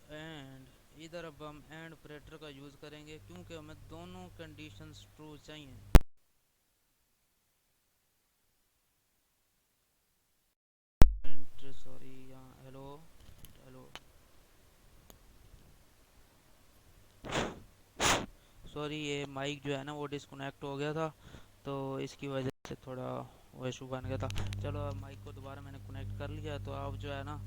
اینڈ ادھر اب ہم اینڈ آپریٹر کا یوز کریں گے کیونکہ ہمیں دونوں کنڈیشنز ٹرو چاہیے. سوری یہاں ہیلو سوری یہ مائک جو ہے نا وہ ڈسکنیکٹ ہو گیا تھا تو اس کی وجہ سے تھوڑا وہ ایشو بن گیا تھا. چلو اب مائک کو دوبارہ میں نے کنیکٹ کر لیا. تو اب جو ہے نا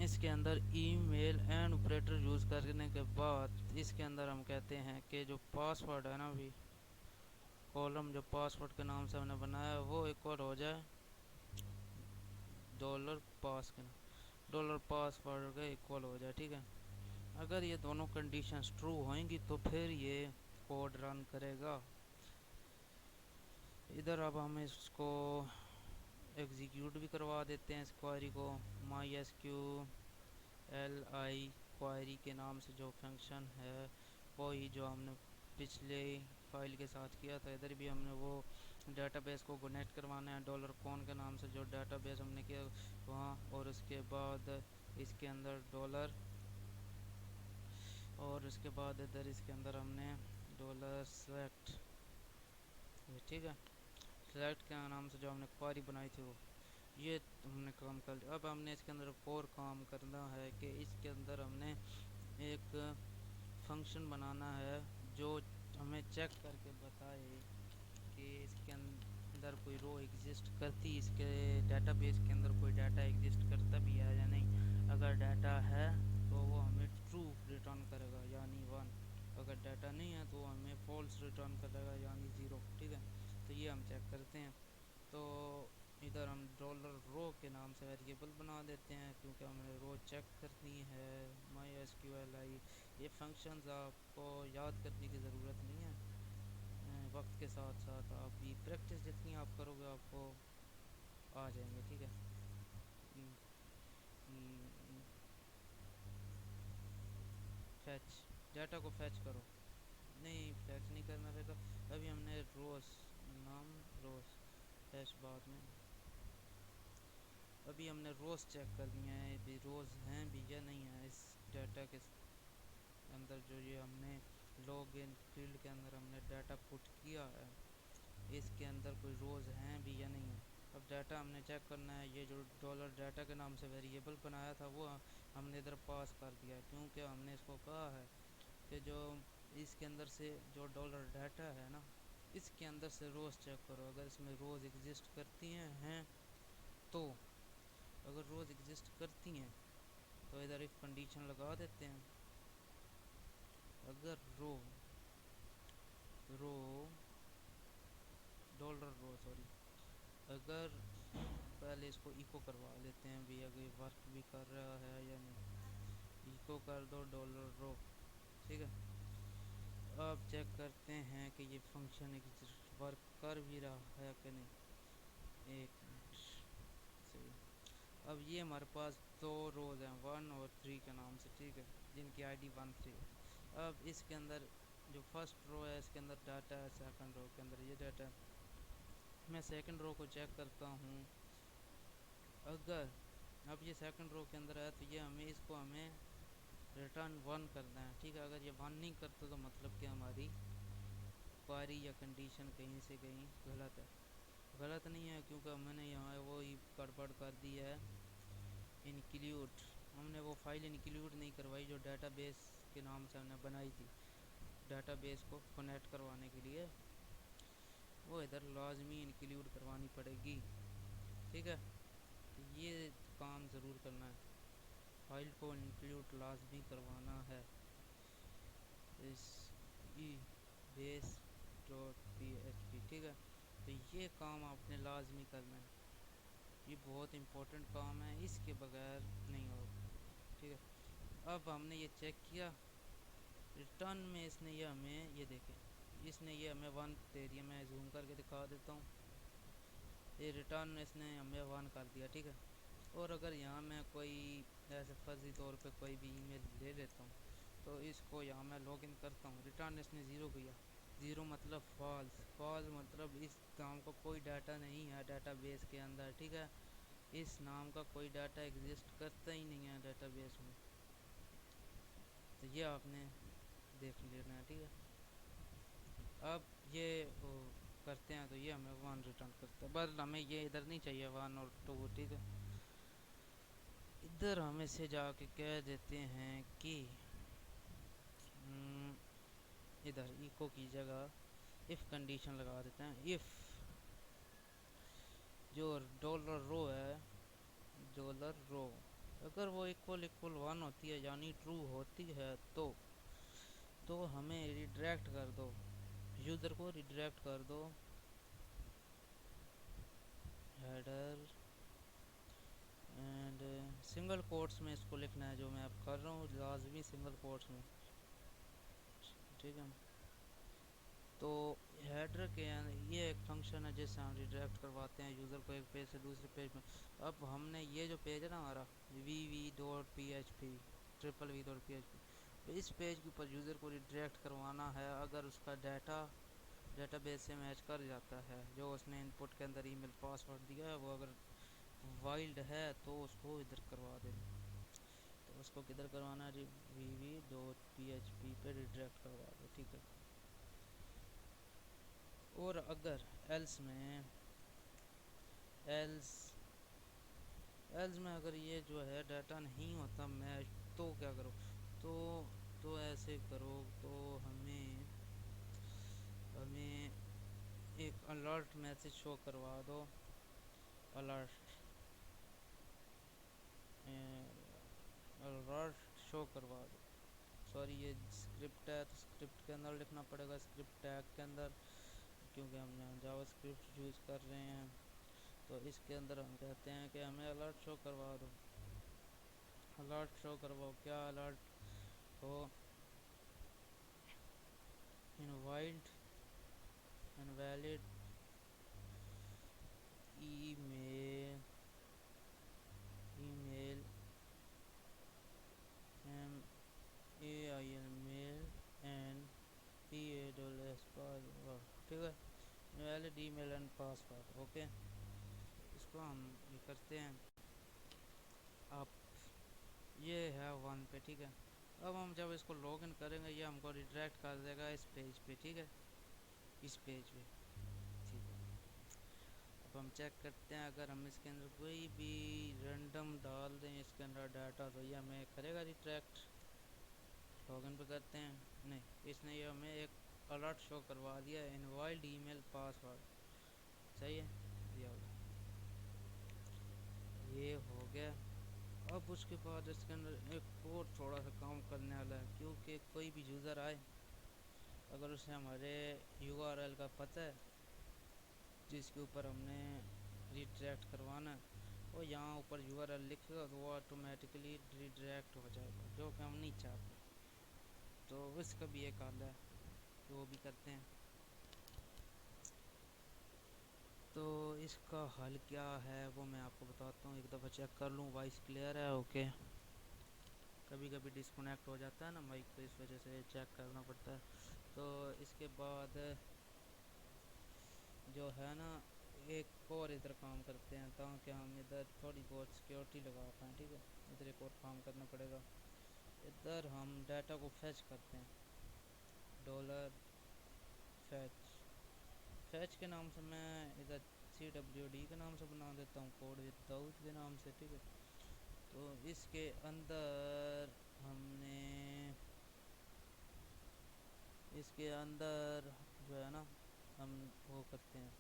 اس کے اندر ای میل اینڈ آپریٹر یوز کرنے کے بعد اس کے اندر ہم کہتے ہیں کہ جو پاسورڈ ہے نا، بھی کالم جو پاسورڈ کے نام سے ہم نے بنایا ہے وہ ایکول ہو جائے ڈالر پاسورڈ کا ایکول ہو جائے، ٹھیک ہے. اگر یہ دونوں کنڈیشنز ٹرو ہوئیں گی تو پھر یہ کوڈ رن کرے گا. ادھر اب ہم اس کو ایگزیکیوٹ بھی کروا دیتے ہیں اس کوائری کو. My S Q L I query کے نام سے جو فنکشن ہے وہی جو ہم نے پچھلے فائل کے ساتھ کیا تھا. ادھر بھی ہم نے وہ ڈیٹا بیس کو کنیکٹ کروانا ہے ڈالر کون کے نام سے جو ڈیٹا بیس ہم نے کیا وہاں، اور اس کے بعد اس کے اندر ڈالر، اور اس کے بعد ادھر اس کے اندر ہم نے ڈالر سلیکٹ، ٹھیک ہے. سلیکٹ کے نام سے جو ہم نے کوائری بنائی تھی وہ یہ ہم نے کام کر لیا. اب ہم نے اس کے اندر ایک اور کام کرنا ہے کہ اس کے اندر ہم نے ایک فنکشن بنانا ہے جو ہمیں چیک کر کے بتائے کہ اس کے اندر کوئی رو ایگزسٹ کرتی، اس کے ڈیٹا بیس کے اندر کوئی ڈیٹا ایگزسٹ کرتا بھی ہے یا نہیں. اگر ڈیٹا ہے تو وہ ہمیں ٹرو ریٹرن کرے گا یعنی 1. اگر ڈیٹا نہیں ہے تو ہمیں فالس ریٹرن کرے گا یعنی 0، ٹھیک ہے. تو یہ ہم چیک کرتے ہیں. تو ادھر ہم ڈالر رو کے نام سے ویریبل بنا دیتے ہیں کیونکہ ہمیں رو چیک کرنی ہے. مائی ایس کیو ایل آئی یہ فنکشنز آپ کو یاد کرنے کی ضرورت نہیں ہے، وقت کے ساتھ ساتھ آپ بھی پریکٹس جتنی آپ کرو گے آپ کو آ جائیں گے، ٹھیک ہے. فیچ، ڈیٹا کو فیچ کرو. نہیں فیچ نہیں کرنا رہتا. ابھی ہم نے روز نام روز فیچ بعد میں. ابھی ہم نے روز چیک کرنی ہے بھی روز ہیں بھی یا نہیں ہیں اس ڈیٹا کے اندر. جو یہ ہم نے لاگ ان فیلڈ کے اندر ہم نے ڈیٹا پٹ کیا ہے اس کے اندر کوئی روز ہیں بھی یا نہیں ہیں. اب ڈیٹا ہم نے چیک کرنا ہے. یہ جو ڈالر ڈیٹا کے نام سے ویریبل بنایا تھا وہ ہم نے ادھر پاس کر دیا ہے کیونکہ ہم نے اس کو کہا ہے کہ جو اس کے اندر سے جو ڈالر ڈیٹا ہے نا اس کے اندر سے روز چیک کرو. اگر اس میں روز ایگزسٹ کرتی ہیں تو اگر روز ایگزسٹ کرتی ہیں تو ادھر ایک کنڈیشن لگا دیتے ہیں. اگر رو ڈالر رو سوری اگر پہلے اس کو ایکو کروا لیتے ہیں بھی اگر ورک بھی کر رہا ہے یا نہیں. ایکو کر دو ڈالر رو. ٹھیک ہے. اب چیک کرتے ہیں کہ یہ فنکشن ورک کر بھی رہا ہے کہ نہیں. ایک منٹ صحیح. اب یہ ہمارے پاس دو روز ہیں 1 اور 3 کے نام سے. ٹھیک ہے. جن کی آئی ڈی 1 3 ہے. اب اس کے اندر جو فرسٹ رو ہے اس کے اندر ڈاٹا ہے. سیکنڈ رو کے اندر یہ ڈاٹا ہے. میں سیکنڈ رو کو چیک کرتا ہوں. اگر اب یہ سیکنڈ رو کے اندر ہے تو یہ ہمیں ریٹرن 1 کرنا ہے. ٹھیک ہے. اگر یہ 1 نہیں کرتا تو مطلب کہ ہماری کوائری یا کنڈیشن کہیں سے کہیں غلط ہے. غلط نہیں ہے کیونکہ ہم نے یہاں وہی گڑبڑ کر دی ہے. انکلیوڈ ہم نے وہ فائل انکلیوڈ نہیں کروائی جو ڈیٹا بیس کے نام سے ہم نے بنائی تھی ڈیٹا بیس کو کنیکٹ کروانے کے لیے. وہ ادھر لازمی انکلیوڈ کروانی پڑے گی. ٹھیک ہے. تو یہ کام ضرور کرنا ہے. فائل کو انکلیوڈ لازمی کروانا ہے. اس بیس ڈاٹ پی ایچ پی. ٹھیک ہے. تو یہ کام آپ نے لازمی کرنا ہے. یہ بہت امپورٹنٹ کام ہے. اس کے بغیر نہیں ہوگا. ٹھیک ہے. اب ہم نے یہ چیک کیا ریٹرن میں اس نے یہ ہمیں یہ دیکھیں اس نے یہ ہمیں 1 دے دیا. میں زوم کر کے دکھا دیتا ہوں. یہ ریٹرن اس نے ہمیں 1 کر دیا. ٹھیک ہے. اور اگر یہاں میں کوئی ایسے فرضی طور پہ کوئی بھی ای میل لے لیتا ہوں تو اس کو یہاں میں لاگ ان کرتا ہوں. ریٹرن اس نے 0 کیا. 0 مطلب فالس. فالس مطلب اس نام کا کوئی ڈیٹا نہیں ہے ڈیٹا بیس کے اندر. ٹھیک ہے. اس نام کا کوئی ڈیٹا ایگزسٹ کرتا ہی نہیں ہے ڈیٹا بیس میں. تو یہ آپ نے دیکھ لینا ہے. ٹھیک ہے. اب یہ کرتے ہیں تو یہ ہمیں 1 ریٹرن کرتا ہے. بس ہمیں یہ ادھر نہیں چاہیے 1 اور 2. ٹھیک ہے. ادھر ہم اسے جا کے کہہ دیتے ہیں کہ ادھر ایکو کی جگہ if کنڈیشن لگا دیتے ہیں. if جو ڈالر رو ہے ڈالر رو اگر وہ اکول 1 ہوتی ہے یعنی ٹرو ہوتی ہے تو ہمیں ریڈائریکٹ کر دو. یوزر کو ریڈائریکٹ کر دو ہیڈر اینڈ سنگل کوٹس میں اس کو لکھنا ہے جو میں اب کر رہا ہوں لازمی سنگل کوٹس میں. ٹھیک ہے. تو ہیڈر کے یہ ایک فنکشن ہے جس سے ہم ریڈائریکٹ کرواتے ہیں یوزر کو ایک پیج سے دوسرے پیج میں. اب ہم نے یہ جو پیج ہے نا ہمارا www.php www.php تو اس پیج کے اوپر یوزر کو ریڈائریکٹ کروانا ہے اگر اس کا ڈیٹا بیس سے میچ کر جاتا ہے. جو اس نے ان پٹ کے اندر ای میل پاسورڈ دیا ہے وہ اگر وائلڈ ہے تو اس کو ادھر کروا دیں. تو اس کو کدھر کروانا ہے www.php پہ ریڈائریکٹ کروا دو. ٹھیک ہے. اور اگر ایلس میں اگر یہ جو ہے ڈیٹا نہیں ہوتا میچ تو کیا کرو تو ایسے کرو تو ہمیں ایک الرٹ میسج شو کروا دو. الرٹ شو کروا دو. سوری یہ اسکرپٹ ہے تو اسکرپٹ کے اندر لکھنا پڑے گا اسکرپٹ ٹیگ کے اندر کیونکہ ہم نے جاوا اسکرپٹ یوز کر رہے ہیں. تو اس کے اندر ہم کہتے ہیں کہ ہمیں الرٹ شو کروا دو. الرٹ شو کرواؤ. کیا الرٹ ہو invalid invalid email M A I N ٹھیک ہے، valid email and password, okay, اس کو ہم یہ کرتے ہیں آپ، یہ ہے 1 پہ، ٹھیک ہے۔ اب ہم جب اس کو لاگ ان کریں گے یہ ہم کو ریڈائریکٹ کر دے گا اس پیج پہ، ٹھیک ہے، اس پیج پہ، ٹھیک ہے۔ اب ہم چیک کرتے ہیں اگر ہم اس کے اندر کوئی بھی رینڈم ڈال دیں اس کے اندر ڈاٹا تو یہ ہمیں کرے گا ریٹریکٹ۔ لاگ ان پہ کرتے ہیں، نہیں، اس نے یہ ہمیں ایک الرٹ شو کروا دیا ہے، انوائلڈ ای میل پاسورڈ، صحیح ہے، یہ ہو گیا۔ اب اس کے بعد اس کے اندر ایک اور تھوڑا سا کام کرنے والا ہے، کیونکہ کوئی بھی یوزر آئے اگر اسے ہمارے یو آر ایل کا پتہ ہے جس کے اوپر ہم نے ریڈائریکٹ کروانا ہے، وہ یہاں اوپر یو آر ایل لکھے گا تو وہ آٹومیٹکلی ریڈائریکٹ ہو جائے گا، جو کہ ہم نہیں چاہتے۔ تو اس کا بھی ایک حل ہے کہ وہ بھی کرتے ہیں۔ تو اس کا حل کیا ہے وہ میں آپ کو بتاتا ہوں، ایک دفعہ چیک کر لوں وائس کلیئر ہے، اوکے۔ کبھی کبھی ڈسکنیکٹ ہو جاتا ہے نا مائک، تو اس وجہ سے چیک کرنا پڑتا ہے۔ تو اس کے بعد جو ہے نا ایک اور ادھر کام کرتے ہیں تاکہ ہم ادھر تھوڑی بہت سیکیورٹی لگا پائیں، ٹھیک ہے، ادھر ایک اور کام کرنا پڑے گا۔ ادھر ہم ڈیٹا کو فیچ کرتے ہیں، ڈالر فیچ، فیچ کے نام سے میں ادھر CWD کے نام سے بنا دیتا ہوں، کوڈ ود داؤد کے نام سے، ٹھیک ہے۔ تو اس کے اندر ہم نے اس کے اندر جو ہے نا ہم وہ کرتے ہیں،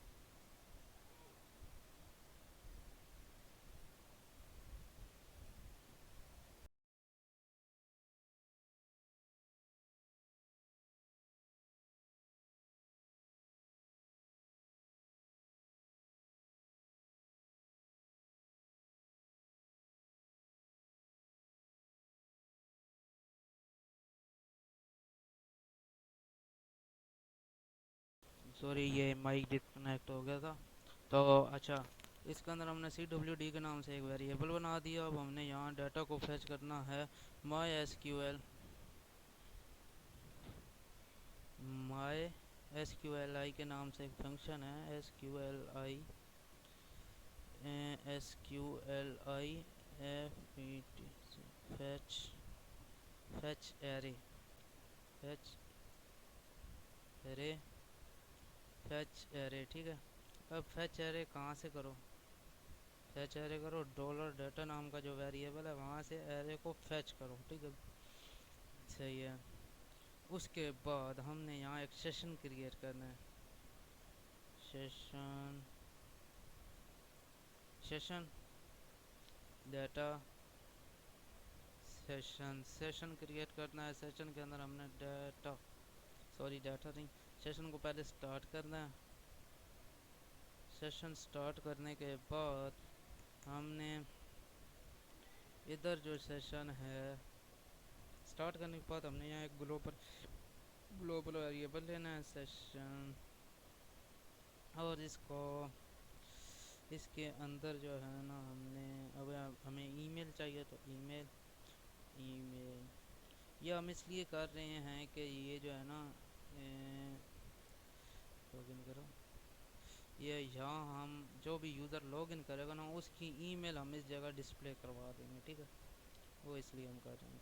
سوری یہ مائک ڈسکنیکٹ ہو گیا تھا۔ تو اچھا، اس کے اندر ہم نے CWD کے نام سے ایک ویریبل بنا دیا۔ اب ہم نے یہاں ڈیٹا کو فیچ کرنا ہے MySQLi کے نام سے ایک فنکشن ہے، SQLi fetch array، ٹھیک ہے۔ اب فیچ ایرے کہاں سے کرو، فیچ ایرے کرو ڈالر ڈیٹا نام کا جو ویریبل ہے وہاں سے ایرے کو فیچ کرو، ٹھیک ہے، صحیح ہے۔ اس کے بعد ہم نے یہاں ایک سیشن کریٹ کرنا ہے، سیشن ڈیٹا سیشن کریٹ کرنا ہے۔ سیشن کے اندر ہم نے ڈیٹا نہیں، سیشن کو پہلے سٹارٹ کرنا ہے۔ سیشن سٹارٹ کرنے کے بعد ہم نے ادھر جو سیشن ہے سٹارٹ کرنے کے بعد ہم نے یہاں ایک گلوبل ویریبل لینا ہے سیشن، اور اس کے اندر جو ہے نا ہم نے اب ہمیں ای میل چاہیے تو ای میل یہ ہم اس لیے کر رہے ہیں کہ یہ جو ہے نا لاگ ان کرو، یہ یہاں ہم جو بھی یوزر لاگ ان کرے گا نا اس کی ای میل ہم اس جگہ ڈسپلے کروا دیں گے، ٹھیک ہے، وہ اس لیے ہم کر رہے ہیں۔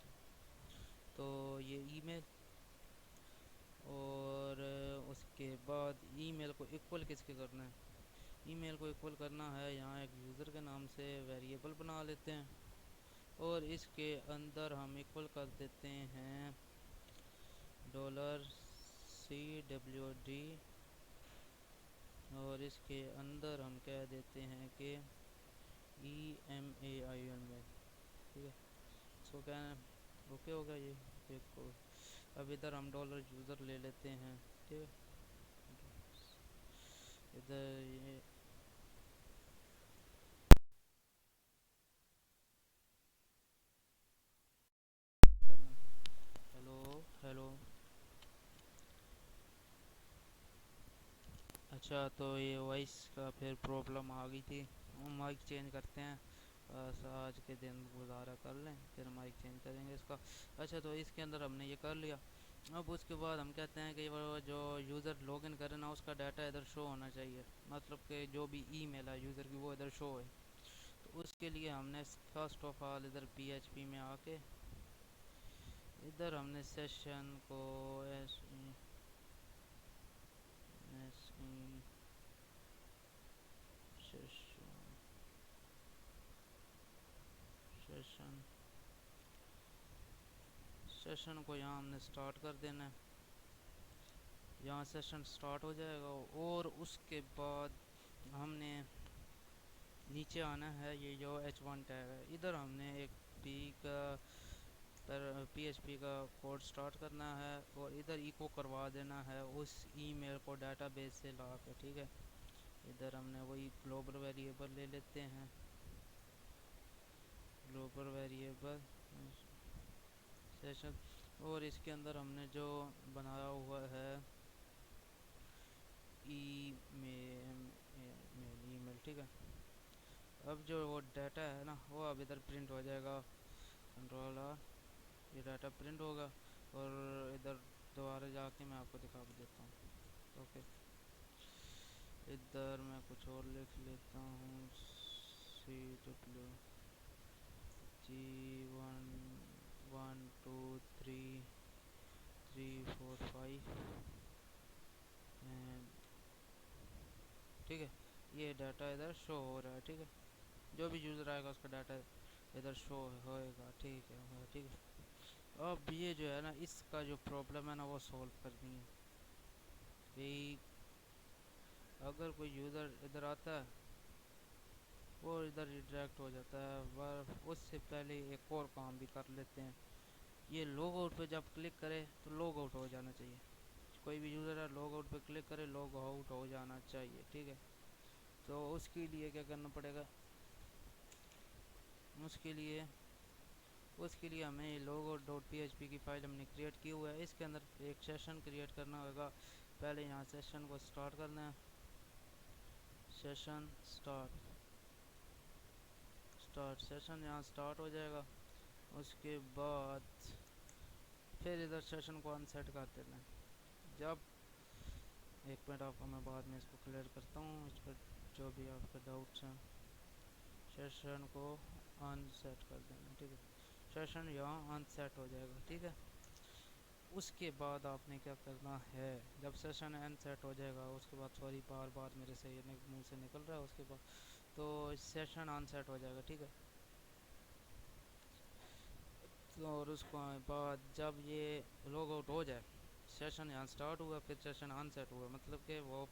تو یہ ای میل، اور اس کے بعد ای میل کو ایکول کس کے کرنا ہے، ای میل کو ایکول کرنا ہے یہاں ایک یوزر کے نام سے ویریبل بنا لیتے ہیں، اور اس کے اندر ہم ایکول کر دیتے ہیں $CWD، اور اس کے اندر ہم کہہ دیتے ہیں کہ EMAIL، ٹھیک ہے، اس کو کہنا اوکے ہوگا یہ ایک کو۔ اب ادھر ہم ڈالر یوزر لے لیتے ہیں، ٹھیک ہے، ادھر یہ ہیلو، اچھا، تو یہ وائس کا پھر پرابلم آ گئی تھی، ہم مائک چینج کرتے ہیں، آج کے دن گزارا کر لیں پھر مائک چینج کریں گے اس کا۔ اچھا، تو اس کے اندر ہم نے یہ کر لیا۔ اب اس کے بعد ہم کہتے ہیں کہ وہ جو یوزر لاگ ان کرے نا اس کا ڈیٹا ادھر شو ہونا چاہیے، مطلب کہ جو بھی ای میل ہے یوزر کی وہ ادھر شو ہے. تو اس کے لیے ہم نے فرسٹ آف آل ادھر پی ایچ پی میں آ کے ادھر ہم نے سیشن کو سیشن کو یہاں ہم نے سٹارٹ کر دینا ہے. یہاں سیشن سٹارٹ ہو جائے گا اور اس کے بعد ہم نے نیچے آنا ہے. یہ جو H1 ٹیگ ہے ادھر ہم نے ایک پی ایچ پی کا کوڈ سٹارٹ کرنا ہے اور ادھر ایکو کروا دینا ہے اس ای میل کو ڈیٹا بیس سے لا کے. ٹھیک ہے، ادھر ہم نے وہی گلوبل ویریبل لے لیتے ہیں. گلوبل ویریبل سیشن، اور اس کے اندر ہم نے جو بنایا ہوا ہے ای میل. ٹھیک ہے، اب جو وہ ڈیٹا ہے نا وہ اب ادھر پرنٹ ہو جائے گا. کنٹرول یہ ڈیٹا پرنٹ ہوگا اور ادھر دوبارہ جا کے میں آپ کو دکھا دیتا ہوں. اوکے، ادھر میں کچھ اور لکھ لیتا ہوں. CW1 1 2 3 3 4 5. ٹھیک ہے، یہ ڈیٹا ادھر شو ہو رہا ہے. ٹھیک ہے، جو بھی یوزر آئے گا اس کا ڈیٹا ادھر شو ہوئے گا. ٹھیک ہے. اب یہ جو ہے نا اس کا جو پرابلم ہے نا وہ سولو کرنی ہے. کہ اگر کوئی یوزر ادھر آتا ہے وہ ادھر ریڈائریکٹ ہو جاتا ہے. اس سے پہلے ایک اور کام بھی کر لیتے ہیں. یہ لوگ آؤٹ پہ جب کلک کرے تو لوگ آؤٹ ہو جانا چاہیے. کوئی بھی یوزر ہے لوگ آؤٹ پہ کلک کرے لوگ آؤٹ ہو جانا چاہیے. ٹھیک ہے، تو اس کے لیے کیا کرنا پڑے گا؟ اس کے لیے ہمیں logout.php کی فائل ہم نے کریٹ کی ہوا ہے. اس کے اندر ایک سیشن کریٹ کرنا ہوگا. پہلے یہاں سیشن کو سٹارٹ کرنا ہے. سیشن سیشن یہاں سٹارٹ ہو جائے گا. اس کے بعد پھر ادھر سیشن کو ان سیٹ کر دینا ہے. جب ایک منٹ آپ کو میں بعد میں اس کو کلیئر کرتا ہوں. اس پر جو بھی آپ کے ڈاؤٹس ہیں سیشن کو ان سیٹ کر دینا. ٹھیک ہے، سیشن یہاں ان سیٹ ہو جائے گا. ٹھیک ہے، اس کے بعد آپ نے کیا کرنا ہے؟ جب سیشن ان سیٹ ہو جائے گا اس کے بعد سوری بار میرے سے یہ منہ سے نکل رہا ہے. اس کے بعد تو سیشن ان سیٹ ہو جائے گا. ٹھیک ہے، اور اس کو بعد جب یہ لوگ آؤٹ ہو جائے سیشن یہاں سٹارٹ ہوا پھر سیشن ان سیٹ ہوا مطلب کہ وہ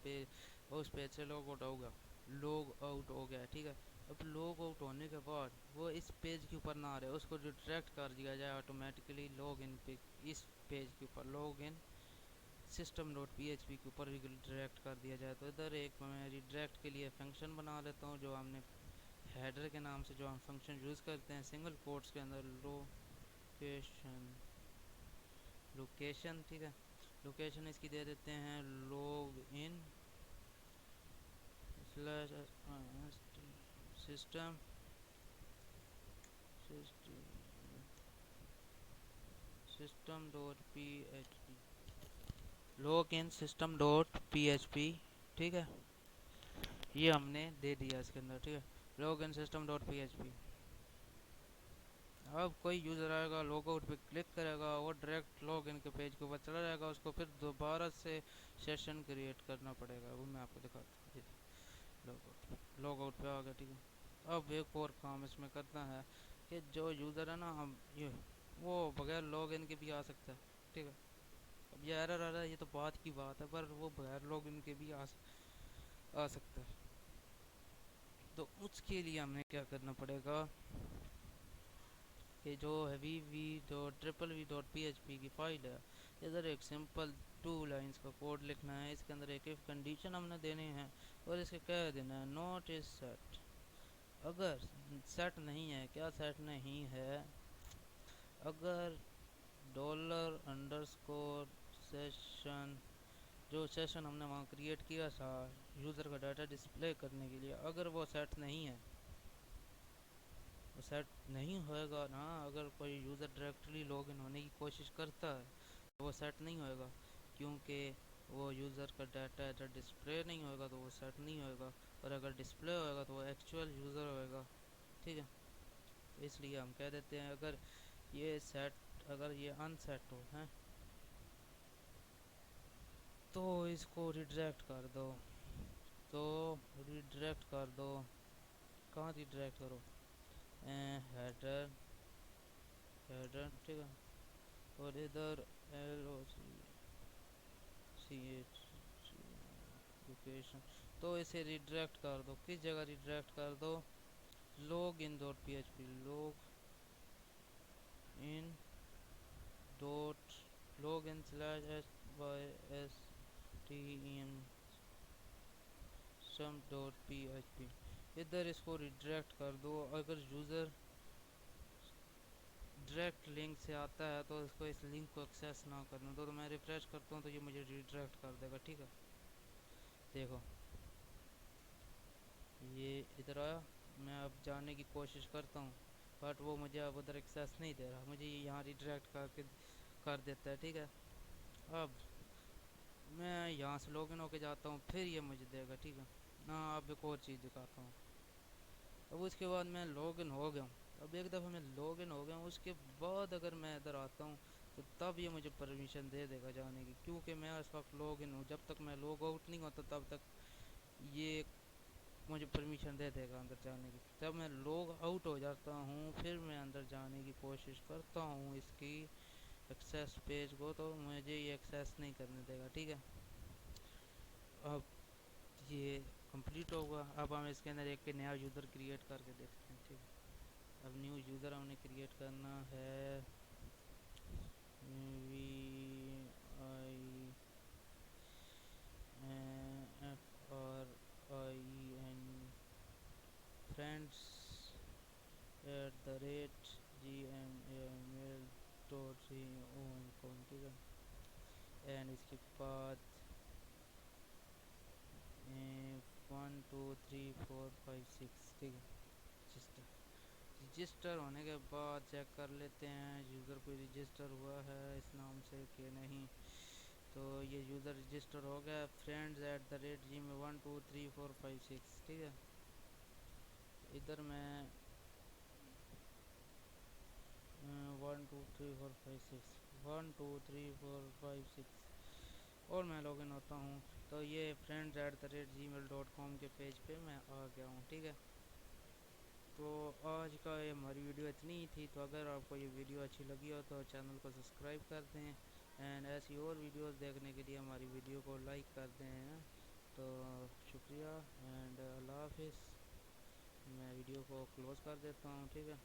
اس پیج سے لوگ آؤٹ ہوگا. لوگ آؤٹ ہو گیا. ٹھیک ہے، اب لوگ آؤٹ ہونے کے بعد وہ اس پیج کے اوپر نہ آ رہے اس کو ریڈائریکٹ کر دیا جائے آٹومیٹکلی لاگ ان پہ. اس پیج کے اوپر لاگ ان system.php کے اوپر ریڈائریکٹ کر دیا جائے. تو ادھر ایک میں ریڈائریکٹ کے لیے فنکشن بنا لیتا ہوں جو ہم نے ہیڈر کے نام سے جو ہم فنکشن یوز کرتے ہیں سنگل کوٹس کے اندر لوکیشن. ٹھیک ہے، لوکیشن اس کی دے دیتے ہیں log in system system.php log in system.php. ٹھیک ہے، یہ ہم نے دے دیا اس کے اندر. ٹھیک ہے، log in system.php. اب کوئی یوزر آئے گا لاگ آؤٹ پہ کلک کرے گا وہ ڈائریکٹ لاگ ان کے پیج کے اوپر چلا جائے گا. اس کو پھر دوبارہ سے سیشن کریٹ کرنا پڑے گا. وہ میں آپ کو دکھاتا ہوں. لاگ آؤٹ پہ آ گیا. ٹھیک ہے، اب ایک اور کام اس میں کرنا ہے کہ جو یوزر ہے نا ہم وہ بغیر لاگ ان کے بھی آ سکتا ہے. ٹھیک ہے، اب یہ ایرر آ رہا ہے یہ تو بات کی بات ہے پر وہ بغیر لاگ ان کے بھی آ سکتا ہے. تو اس کے لیے ہمیں کیا کرنا پڑے گا کہ جو www.php کی فائل ہے ادھر ایک سمپل 2 لائنز کا کوڈ لکھنا ہے. اس کے اندر ایک if کنڈیشن ہم نے دینی ہے اور اس کے کہہ دینا ہے نوٹ از سیٹ. اگر سیٹ نہیں ہے، کیا سیٹ نہیں ہے؟ اگر ڈالر انڈرسکور سیشن جو سیشن ہم نے وہاں کریٹ کیا تھا یوزر کا ڈیٹا ڈسپلے کرنے کے لیے اگر وہ سیٹ نہیں ہے، وہ سیٹ نہیں ہوئے گا نا. اگر کوئی یوزر ڈائریکٹلی لاگ ان ہونے کی کوشش کرتا ہے وہ سیٹ نہیں ہوئے گا، کیونکہ وہ یوزر کا ڈیٹا ادھر ڈسپلے نہیں ہوئے گا تو وہ سیٹ نہیں ہوئے گا، اور اگر ڈسپلے ہوئے گا تو وہ ایکچوئل یوزر ہوئے گا، ٹھیک ہے۔ اس لیے ہم کہہ دیتے ہیں اگر یہ ان سیٹ ہو ہیں تو اس کو ریڈائریکٹ کر دو، کہاں ریڈائریکٹ کرو، ہیڈر، ٹھیک ہے، اور ادھر L O C H location, تو اسے ریڈائریکٹ کر دو، کس جگہ ریڈائریکٹ کر دو، log in dot P H P, log in slash S Y S T N sum dot P H P, ادھر اس کو ریڈائریکٹ کر دو۔ اگر یوزر ڈائریکٹ لنک سے آتا ہے تو اس کو اس لنک کو ایکسیس نہ کرنے دو، تو میں ریفریش کرتا ہوں تو یہ مجھے ریڈائریکٹ کر دے گا، ٹھیک ہے۔ دیکھو یہ ادھر آیا، میں اب جانے کی کوشش کرتا ہوں بٹ وہ مجھے اب ادھر ایکسیس نہیں دے رہا، مجھے یہ یہاں ریڈائریکٹ کر دیتا ہے، ٹھیک ہے۔ اب میں یہاں سے لاگ ان ہو کے جاتا ہوں، پھر یہ مجھے دے گا، ٹھیک ہے۔ اب ایک اور چیز دکھاتا ہوں، اب اس کے بعد میں لاگ ان ہو گیا ہوں، اب ایک دفعہ میں لاگ ان ہو گیا ہوں، اس کے بعد اگر میں ادھر آتا ہوں تو تب یہ مجھے پرمیشن دے دے گا جانے کی، کیونکہ میں اس وقت لاگ ان ہوں، جب تک میں لاگ آؤٹ نہیں ہوتا تب تک یہ مجھے پرمیشن دے دے گا اندر جانے کی۔ جب میں لاگ آؤٹ ہو جاتا ہوں پھر میں اندر جانے کی کوشش کرتا ہوں اس کی ایکسیس پیج کو، تو مجھے یہ ایکسیس نہیں کرنے دے گا، ٹھیک ہے۔ اب یہ کمپلیٹ ہوگا، اب ہم اس کے اندر ایک نیا یوزر کریٹ کر کے دیکھتے ہیں، ٹھیک ہے۔ اب نیو یوزر ہم نے کریٹ کرنا ہے، V I F R I N friends at the rate G M A mail dot C O com, ٹھیک ہے۔ اینڈ اس کے بعد 1 2 3 4 5 6، ٹھیک ہے۔ رجسٹر ہونے کے بعد چیک کر لیتے ہیں یوزر کوئی رجسٹر ہوا ہے اس نام سے کہ نہیں، تو یہ یوزر رجسٹر ہو گیا، friends at the rate G میں 1 2 3 4 5 6، ٹھیک ہے۔ ادھر میں 1 2 3 4 5 6 1 2 3 4 5 6 اور میں لاگ ان ہوتا ہوں، تو یہ friends at the rate G mail dot com کے پیج پہ میں آ گیا ہوں، ٹھیک ہے۔ تو آج کا یہ ہماری ویڈیو اتنی ہی تھی، تو اگر آپ کو یہ ویڈیو اچھی لگی ہو تو چینل کو سبسکرائب کر دیں، اینڈ ایسی اور ویڈیوز دیکھنے کے لیے ہماری ویڈیو کو لائک کر دیں۔ تو شکریہ اینڈ اللہ حافظ، میں ویڈیو کو کلوز کر دیتا ہوں، ٹھیک ہے۔